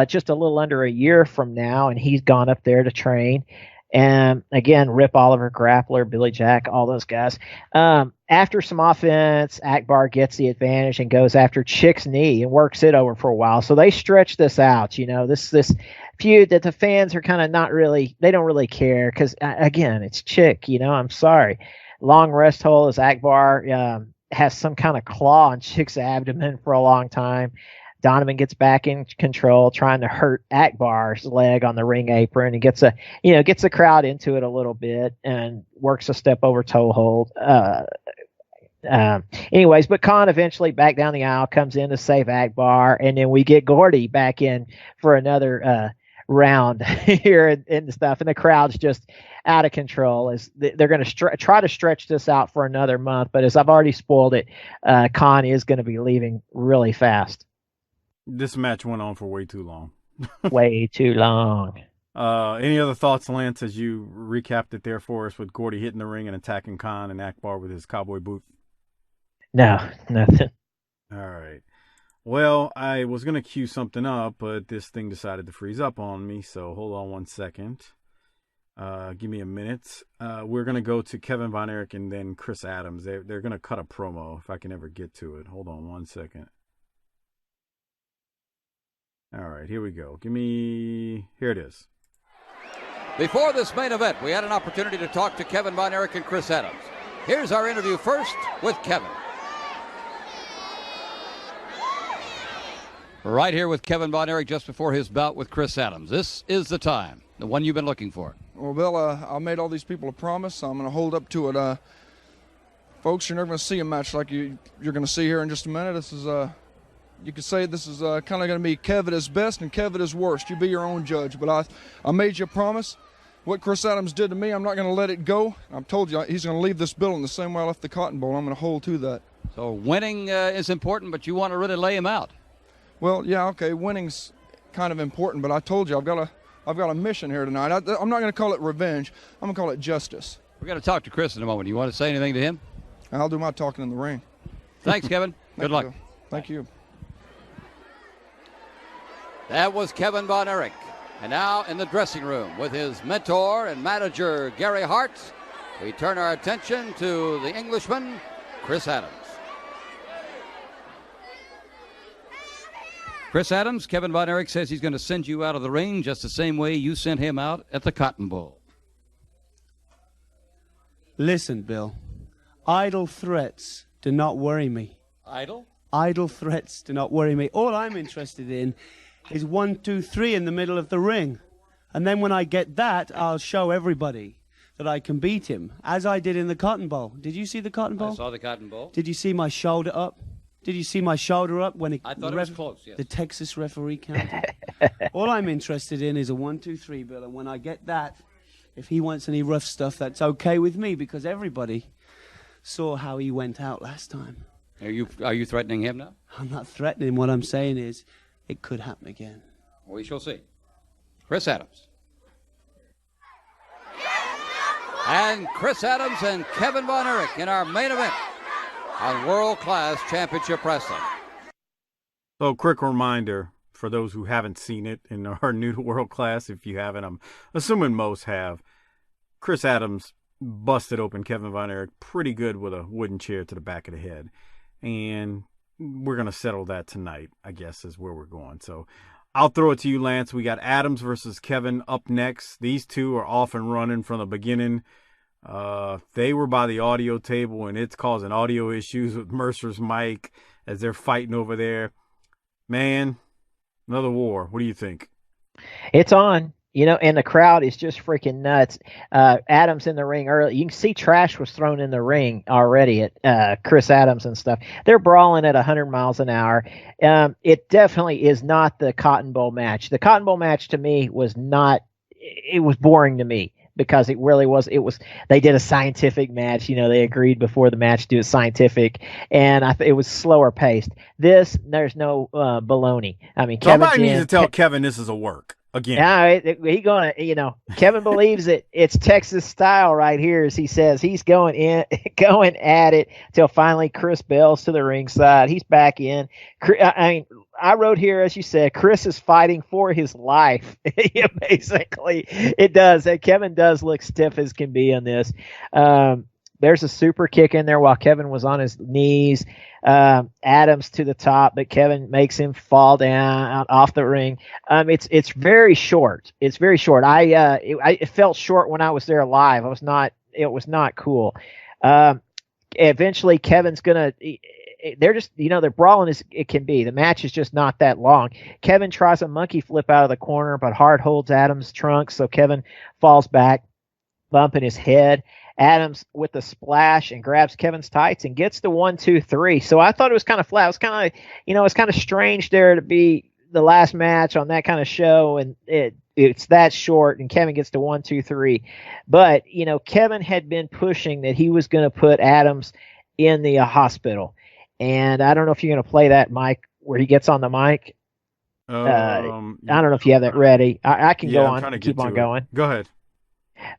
just a little under a year from now, and he's gone up there to train. And again, Rip Oliver, Grappler, Billy Jack, all those guys. After some offense, Akbar gets the advantage and goes after Chick's knee and works it over for a while. So they stretch this out. This feud that the fans are kind of not really, they don't really care, because again, it's Chick. I'm sorry. Long rest hold as Akbar has some kind of claw on Chick's abdomen for a long time. Donovan gets back in control, trying to hurt Akbar's leg on the ring apron, and gets the crowd into it a little bit and works a step over toe hold. Anyways, but Caan eventually back down the aisle, comes in to save Akbar, and then we get Gordy back in for another round here and stuff, and the crowd's just out of control as they're going to try to stretch this out for another month. But as I've already spoiled it, Caan is going to be leaving really fast. This match went on for way too long. Way too long. Any other thoughts, Lance, as you recapped it there for us with Gordy hitting the ring and attacking Caan and Akbar with his cowboy boot? No, nothing. All right. Well, I was going to cue something up, but this thing decided to freeze up on me, so hold on one second. Give me a minute. We're going to go to Kevin Von Erich and then Chris Adams. They're going to cut a promo, if I can ever get to it. Hold on one second. All right, here we go. Here it is. Before this main event, we had an opportunity to talk to Kevin Von Erich and Chris Adams. Here's our interview first with Kevin. Right here with Kevin Von Erich just before his bout with Chris Adams. This is the time, the one you've been looking for. Well, Bill, I made all these people a promise. I'm going to hold up to it. Folks, you're never going to see a match like you're going to see here in just a minute. This is you could say this is kind of going to be Kev at his best and Kev at his worst. You be your own judge. But I made you a promise. What Chris Adams did to me, I'm not going to let it go. I've told you he's going to leave this building the same way I left the Cotton Bowl. I'm going to hold to that. So winning is important, but you want to really lay him out. Well, yeah, okay, winning's kind of important, but I told you I've got a mission here tonight. I'm not going to call it revenge. I'm going to call it justice. We're going to talk to Chris in a moment. You want to say anything to him? I'll do my talking in the ring. Thanks, Kevin. Good luck. Thank you. That was Kevin Von Erich. And now in the dressing room with his mentor and manager, Gary Hart, we turn our attention to the Englishman, Chris Adams. Chris Adams, Kevin Von Erich says he's going to send you out of the ring just the same way you sent him out at the Cotton Bowl. Listen, Bill, idle threats do not worry me. Idle? Idle threats do not worry me. All I'm interested in is 1, 2, 3 in the middle of the ring. And then when I get that, I'll show everybody that I can beat him, as I did in the Cotton Bowl. Did you see the Cotton Bowl? I saw the Cotton Bowl. Did you see my shoulder up? Did you see my shoulder up when I thought it was close, yes. The Texas referee counted? All I'm interested in is a 1, 2, 3, Bill. And when I get that, if he wants any rough stuff, that's okay with me, because everybody saw how he went out last time. Are you threatening him now? I'm not threatening. What I'm saying is it could happen again. We shall see. Chris Adams. And Chris Adams and Kevin Von Erich in our main event on World Class Championship Wrestling. So, quick reminder for those who haven't seen it and are new to World Class. If you haven't, I'm assuming most have. Chris Adams busted open Kevin Von Erich pretty good with a wooden chair to the back of the head. And we're going to settle that tonight, I guess, is where we're going. So I'll throw it to you, Lance. We got Adams versus Kevin up next. These two are off and running from the beginning. They were by the audio table, and it's causing audio issues with Mercer's mic as they're fighting over there. Man, another war. What do you think? It's on. And the crowd is just freaking nuts. Adams in the ring early. You can see trash was thrown in the ring already at Chris Adams and stuff. They're brawling at 100 miles an hour. It definitely is not the Cotton Bowl match. The Cotton Bowl match to me was not – it was boring to me. because it really was. They did a scientific match. They agreed before the match to do it scientific, and it was slower paced. There's no baloney. I mean, somebody needs to tell Kevin this is a work again. Yeah, Kevin believes that it's Texas style right here, as he says. He's going at it till finally Chris Bell's to the ringside. He's back in. I wrote here, as you said, Chris is fighting for his life. Yeah, basically, it does. Kevin does look stiff as can be on this. There's a super kick in there while Kevin was on his knees. Adams to the top, but Kevin makes him fall down off the ring. It's very short. It's very short. It felt short when I was there live. It was not cool. Eventually Kevin's gonna. They're just, they're brawling as it can be. The match is just not that long. Kevin tries a monkey flip out of the corner, but Hart holds Adams' trunk, so Kevin falls back, bumping his head. Adams with the splash and grabs Kevin's tights and gets the 1, 2, 3. So I thought it was kind of flat. It was kind of, it's kind of strange there to be the last match on that kind of show, and it's that short, and Kevin gets the 1, 2, 3. But, Kevin had been pushing that he was going to put Adams in the hospital. And I don't know if you're going to play that, Mike, where he gets on the mic. I don't know if you have that ready. I can go on and keep on going. Go ahead.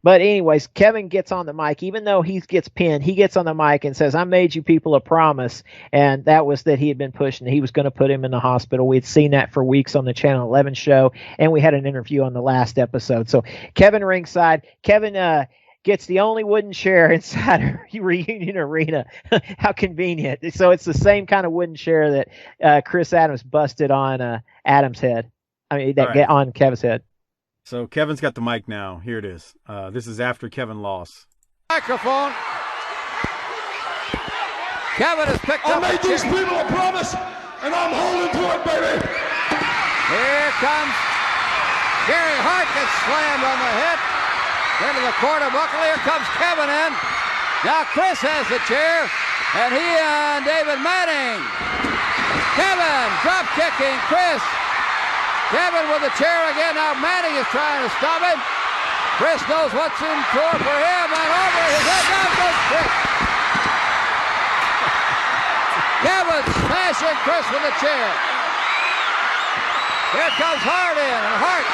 But anyways, Kevin gets on the mic. Even though he gets pinned, he gets on the mic and says, I made you people a promise. And that was that he had been pushing. He was going to put him in the hospital. We had seen that for weeks on the Channel 11 show. And we had an interview on the last episode. So Kevin ringside. Kevin gets the only wooden chair inside a reunion arena. How convenient. So it's the same kind of wooden chair that Chris Adams busted on Adams' head. On Kevin's head. So Kevin's got the mic now. Here it is. This is after Kevin lost. Microphone. Kevin has picked up. I made these people a promise, and I'm holding to it, baby. Here comes Gary Hart, gets slammed on the head. Into the corner buckle. Here comes Kevin in. Now Chris has the chair, and he and David Manning. Kevin drop kicking Chris. Kevin with the chair again. Now Manning is trying to stop him. Chris knows what's in store for him, and over his head down goes Chris. Kevin smashing Chris with the chair. Here comes Hart in, and Hart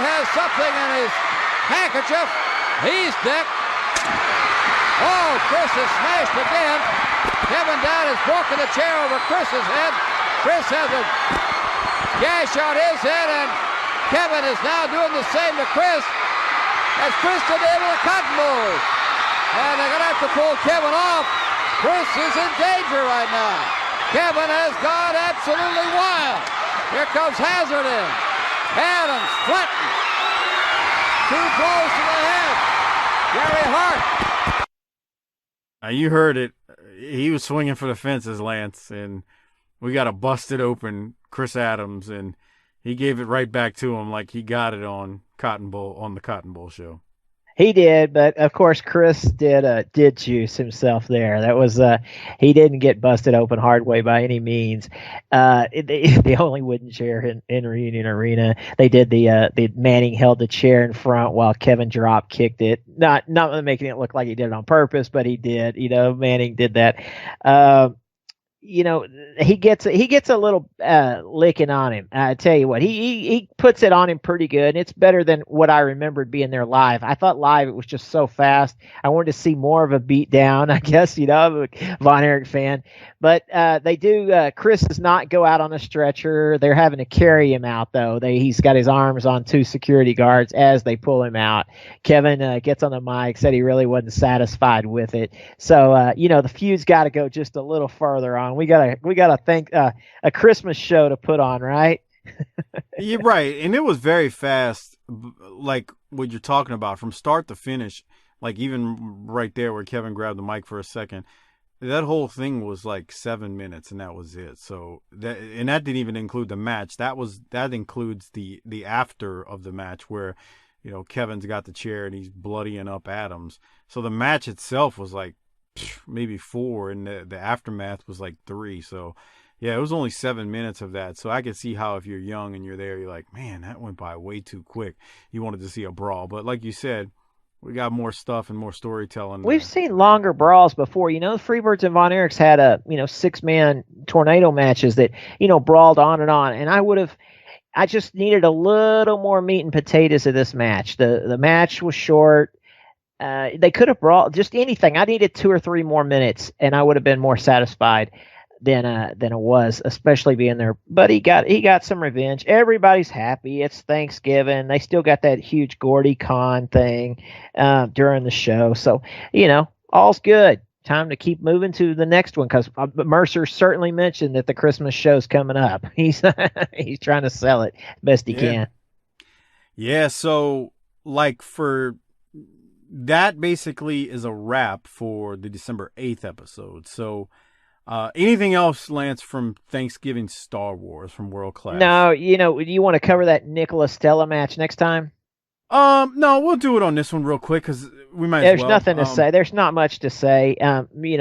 has something in his handkerchief. He's decked. Oh, Chris is smashed again. Kevin down has broken the chair over Chris's head. Chris has a gash on his head, and Kevin is now doing the same to Chris as Chris did to him with a cotton ball. And they're going to have to pull Kevin off. Chris is in danger right now. Kevin has gone absolutely wild. Here comes Hazard in. Adams flattened. 2 blows to the head. Gary Hart. You heard it. He was swinging for the fences, Lance, and we got a busted open Chris Adams, and he gave it right back to him like he got it on the Cotton Bowl show. He did, but of course Chris did juice himself there. That was he didn't get busted open hard way by any means. The only wooden chair in Reunion Arena. They did the Manning held the chair in front while Kevin drop kicked it. Not making it look like he did it on purpose, but he did. Manning did that. He gets a little licking on him. I tell you what, he puts it on him pretty good. And it's better than what I remembered being there live. I thought live it was just so fast. I wanted to see more of a beat down, I guess, I'm a Von Erich fan. But they do. Chris does not go out on a stretcher. They're having to carry him out, though. He's got his arms on 2 security guards as they pull him out. Kevin gets on the mic, said he really wasn't satisfied with it. So, the feud's got to go just a little further on. We gotta think a Christmas show to put on, right? You're right, and it was very fast, like what you're talking about, from start to finish. Like even right there where Kevin grabbed the mic for a second, that whole thing was like 7 minutes, and that was it. So that didn't even include the match. That includes the after of the match where, Kevin's got the chair and he's bloodying up Adams. So the match itself was like maybe 4, and the aftermath was like 3. So Yeah, it was only 7 minutes of that, so I could see how if you're young and you're there, you're like, man, that went by way too quick. You wanted to see a brawl, but like you said, we got more stuff and more storytelling. We've seen longer brawls before. The Freebirds and Von Erichs had 6-man tornado matches that, brawled on and on. And I just needed a little more meat and potatoes of this match. The match was short. They could have brawled just anything. I needed 2 or 3 more minutes, and I would have been more satisfied than it was, especially being there. But he got some revenge. Everybody's happy. It's Thanksgiving. They still got that huge Gordy Caan thing during the show. So, all's good. Time to keep moving to the next one, because Mercer certainly mentioned that the Christmas show's coming up. He's trying to sell it best he can. Yeah, so for that basically is a wrap for the December 8th episode. So anything else, Lance, from Thanksgiving Star Wars from World Class? No, you want to cover that Nicola Stella match next time? No, we'll do it on this one real quick because we might. There's nothing to say. There's not much to say. Let me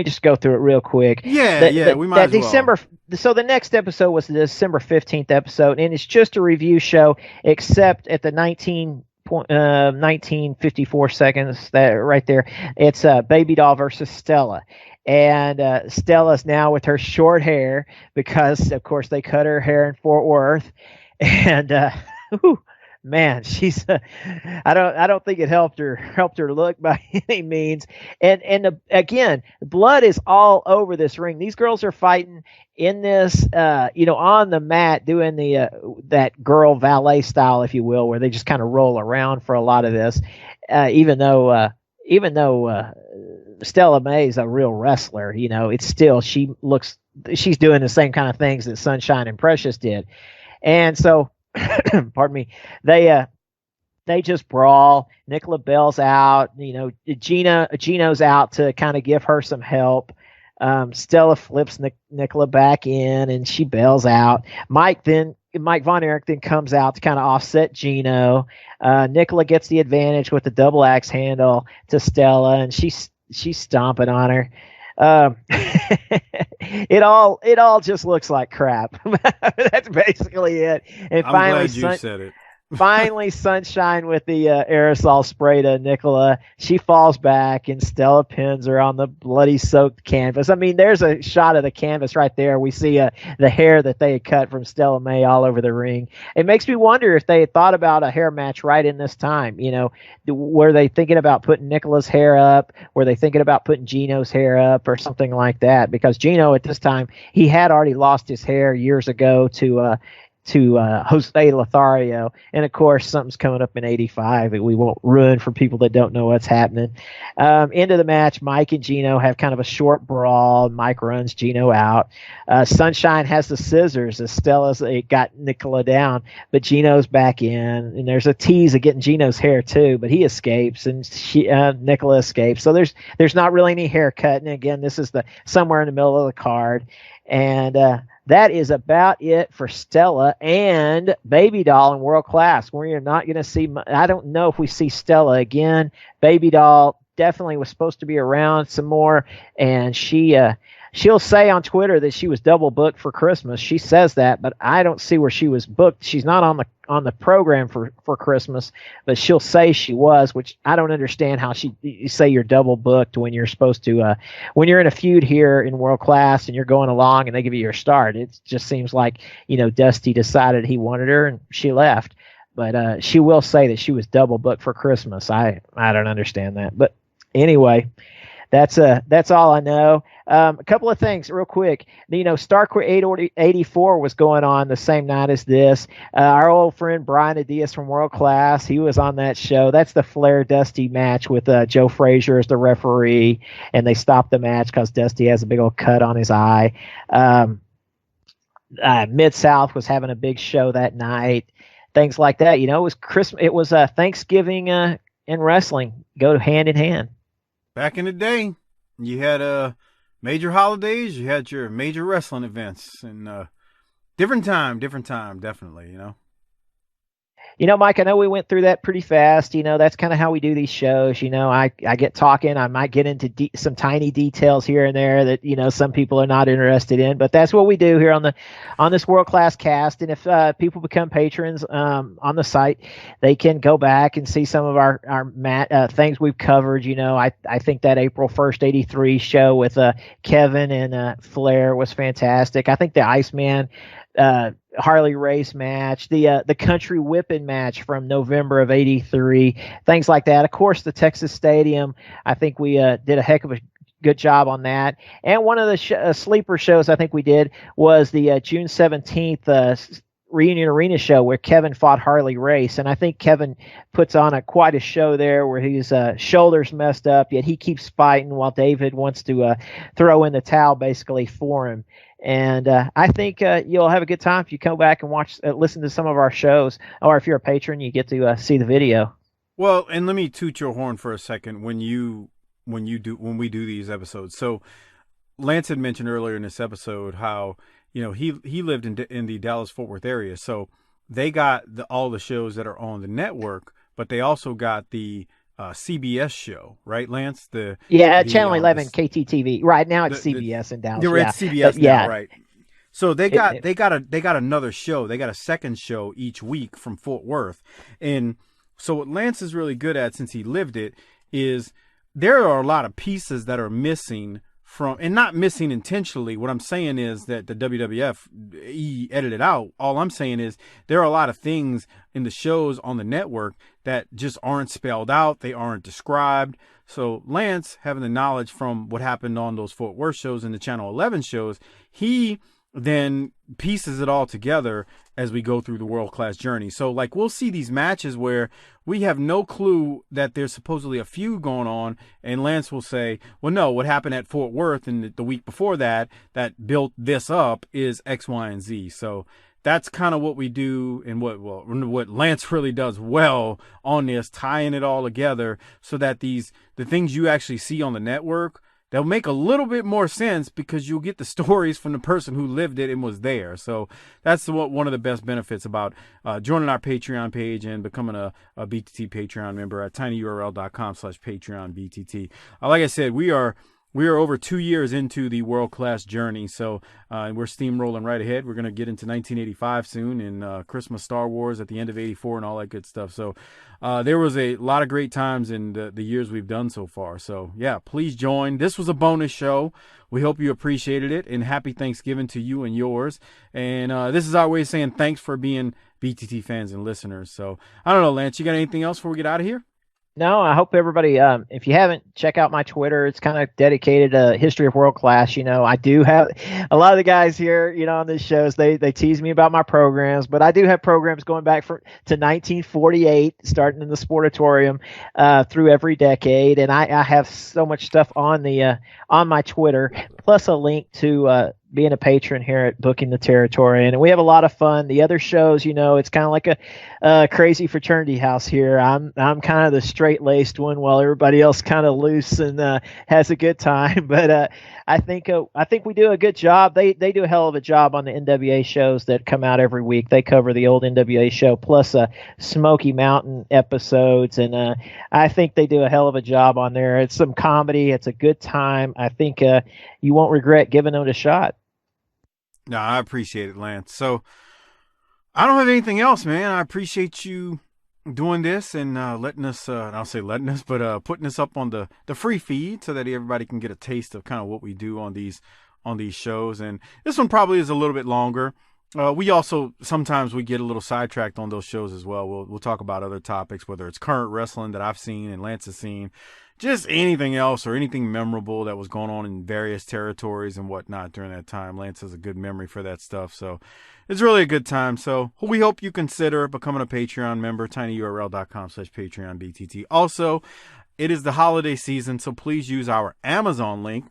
just go through it real quick. We might as well. So the next episode was the December 15th episode, and it's just a review show, except at the 1954 seconds that right there, it's Baby Doll versus Stella. And Stella's now with her short hair because, of course, they cut her hair in Fort Worth. And man, she's I don't think it helped her look by any means. And again, blood is all over this ring. These girls are fighting in this on the mat, doing the that girl valet style, if you will, where they just kind of roll around for a lot of this. Even though Stella May is a real wrestler, it's still she's doing the same kind of things that Sunshine and Precious did. And so pardon me, they just brawl. Nicola Bell's out, Gino's out to kind of give her some help. Stella flips Nicola back in and she bails out. Mike Von Erich then comes out to kind of offset Gino. Nicola gets the advantage with the double axe handle to Stella, and she's stomping on her. It all just looks like crap. That's basically it. And I'm glad you said it. Finally, Sunshine with the aerosol spray to Nicola. She falls back, and Stella pins her on the bloody soaked canvas. I mean, there's a shot of the canvas right there. We see the hair that they had cut from Stella May all over the ring. It makes me wonder if they had thought about a hair match right in this time. Were they thinking about putting Nicola's hair up? Were they thinking about putting Gino's hair up or something like that? Because Gino at this time, he had already lost his hair years ago to Jose Lothario. And of course, something's coming up in 85 that we won't ruin for people that don't know what's happening. Into the match, Mike and Gino have kind of a short brawl. Mike runs Gino out. Sunshine has the scissors as Stella's got Nicola down, but Gino's back in, and there's a tease of getting Gino's hair too, but he escapes, and Nicola escapes. So there's not really any hair cut. And again, this is somewhere in the middle of the card. And that is about it for Stella and Baby Doll in World Class. We're not going to see, I don't know if we see Stella again. Baby Doll definitely was supposed to be around some more, and she'll say on Twitter that she was double booked for Christmas. She says that, but I don't see where she was booked. She's not on the program for Christmas, but she'll say she was, which I don't understand how you say you're double booked when you're supposed to, when you're in a feud here in World Class and you're going along and they give you your start. It just seems like, Dusty decided he wanted her and she left. But she will say that she was double booked for Christmas. I don't understand that. But anyway, that's all I know. A couple of things real quick. Starcore 884 was going on the same night as this. Our old friend Brian Adias from World Class, he was on that show. That's the Flair Dusty match with Joe Frazier as the referee, and they stopped the match because Dusty has a big old cut on his eye. Mid-South was having a big show that night. Things like that. It was Christmas. It was Thanksgiving and wrestling go hand in hand. Back in the day, you had major holidays, you had your major wrestling events, and different time, definitely, Mike, I know we went through that pretty fast. That's kind of how we do these shows. I get talking. I might get into some tiny details here and there that, some people are not interested in, but that's what we do here on this World Class Cast. And if people become patrons on the site, they can go back and see some of our things we've covered. I think that April 1st, 83 show with Kevin and Flair was fantastic. I think the Iceman Harley race match, the country whipping match from November of 83, things like that. Of course, the Texas Stadium, I think we did a heck of a good job on that. And one of the sleeper shows I think we did was the June 17th Reunion Arena show where Kevin fought Harley Race. And I think Kevin puts on quite a show there where his shoulders messed up, yet he keeps fighting while David wants to throw in the towel basically for him. And I think you'll have a good time if you come back and listen to some of our shows, or if you're a patron, you get to see the video. Well, and let me toot your horn for a second when we do these episodes. So Lance had mentioned earlier in this episode how he lived in the Dallas-Fort Worth area, so they got all the shows that are on the network, but they also got the CBS show, right, Lance? Channel 11 KTTV. Right now it's CBS in Dallas. They're at CBS now, right? So they got another show. They got a second show each week from Fort Worth, and so what Lance is really good at, since he lived it, is there are a lot of pieces that are missing from, and not missing intentionally. What I'm saying is that the WWF edited out. All I'm saying is there are a lot of things in the shows on the network that just aren't spelled out. They aren't described. So Lance, having the knowledge from what happened on those Fort Worth shows and the Channel 11 shows, he then pieces it all together as we go through the World Class journey. So like we'll see these matches where we have no clue that there's supposedly a feud going on, and Lance will say, well, no, what happened at Fort Worth and the week before that built this up is X, Y, and Z. So that's kind of what we do, and what Lance really does well on this, tying it all together so that the things you actually see on the network, they'll make a little bit more sense because you'll get the stories from the person who lived it and was there. So that's one of the best benefits about joining our Patreon page and becoming a BTT Patreon member at tinyurl.com/PatreonBTT. Like I said, we are over 2 years into the World Class journey, so we're steamrolling right ahead. We're going to get into 1985 soon, and Christmas Star Wars at the end of 84 and all that good stuff. So there was a lot of great times in the years we've done so far. So, yeah, please join. This was a bonus show. We hope you appreciated it, and happy Thanksgiving to you and yours. And this is our way of saying thanks for being BTT fans and listeners. So, I don't know, Lance, you got anything else before we get out of here? No, I hope everybody, if you haven't, check out my Twitter. It's kind of dedicated to history of World Class. I do have a lot of the guys here, on these shows, they tease me about my programs, but I do have programs going back to 1948, starting in the Sportatorium, through every decade. And I have so much stuff on my Twitter, plus a link to, being a patron here at Booking the Territory, and we have a lot of fun. The other shows, it's kind of like a crazy fraternity house here. I'm kind of the straight-laced one, while everybody else kind of loose and has a good time. But I think we do a good job. They do a hell of a job on the NWA shows that come out every week. They cover the old NWA show plus Smoky Mountain episodes, and I think they do a hell of a job on there. It's some comedy. It's a good time. I think you won't regret giving them a shot. No, I appreciate it, Lance. So I don't have anything else, man. I appreciate you doing this and letting us, but putting us up on the free feed so that everybody can get a taste of kind of what we do on these shows. And this one probably is a little bit longer. We also, sometimes we get a little sidetracked on those shows as well. We'll talk about other topics, whether it's current wrestling that I've seen and Lance has seen, just anything else or anything memorable that was going on in various territories and whatnot during that time. Lance has a good memory for that stuff. So it's really a good time. So we hope you consider becoming a Patreon member, tinyurl.com/PatreonBTT. Also, it is the holiday season, so please use our Amazon link.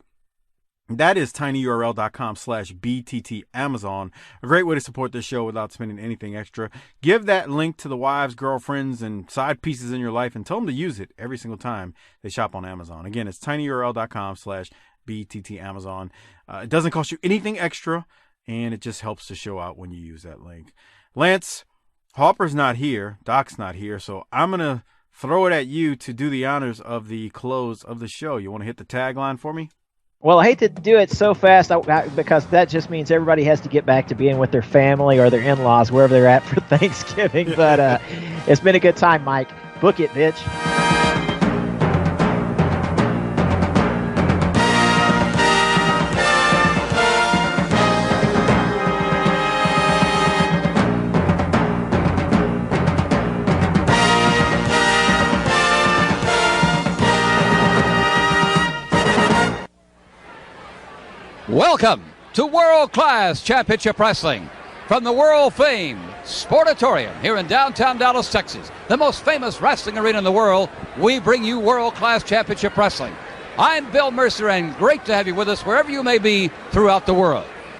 That is tinyurl.com/BTT Amazon. A great way to support this show without spending anything extra. Give that link to the wives, girlfriends, and side pieces in your life and tell them to use it every single time they shop on Amazon. Again, it's tinyurl.com/BTT Amazon. It doesn't cost you anything extra, and it just helps the show out when you use that link. Lance, Harper's not here. Doc's not here. So I'm going to throw it at you to do the honors of the close of the show. You want to hit the tagline for me? Well, I hate to do it so fast because that just means everybody has to get back to being with their family or their in-laws, wherever they're at for Thanksgiving. But it's been a good time, Mike. Book it, bitch. Welcome to World Class Championship Wrestling from the world-famed Sportatorium here in downtown Dallas, Texas, the most famous wrestling arena in the world. We bring you World Class Championship Wrestling. I'm Bill Mercer, and great to have you with us wherever you may be throughout the world.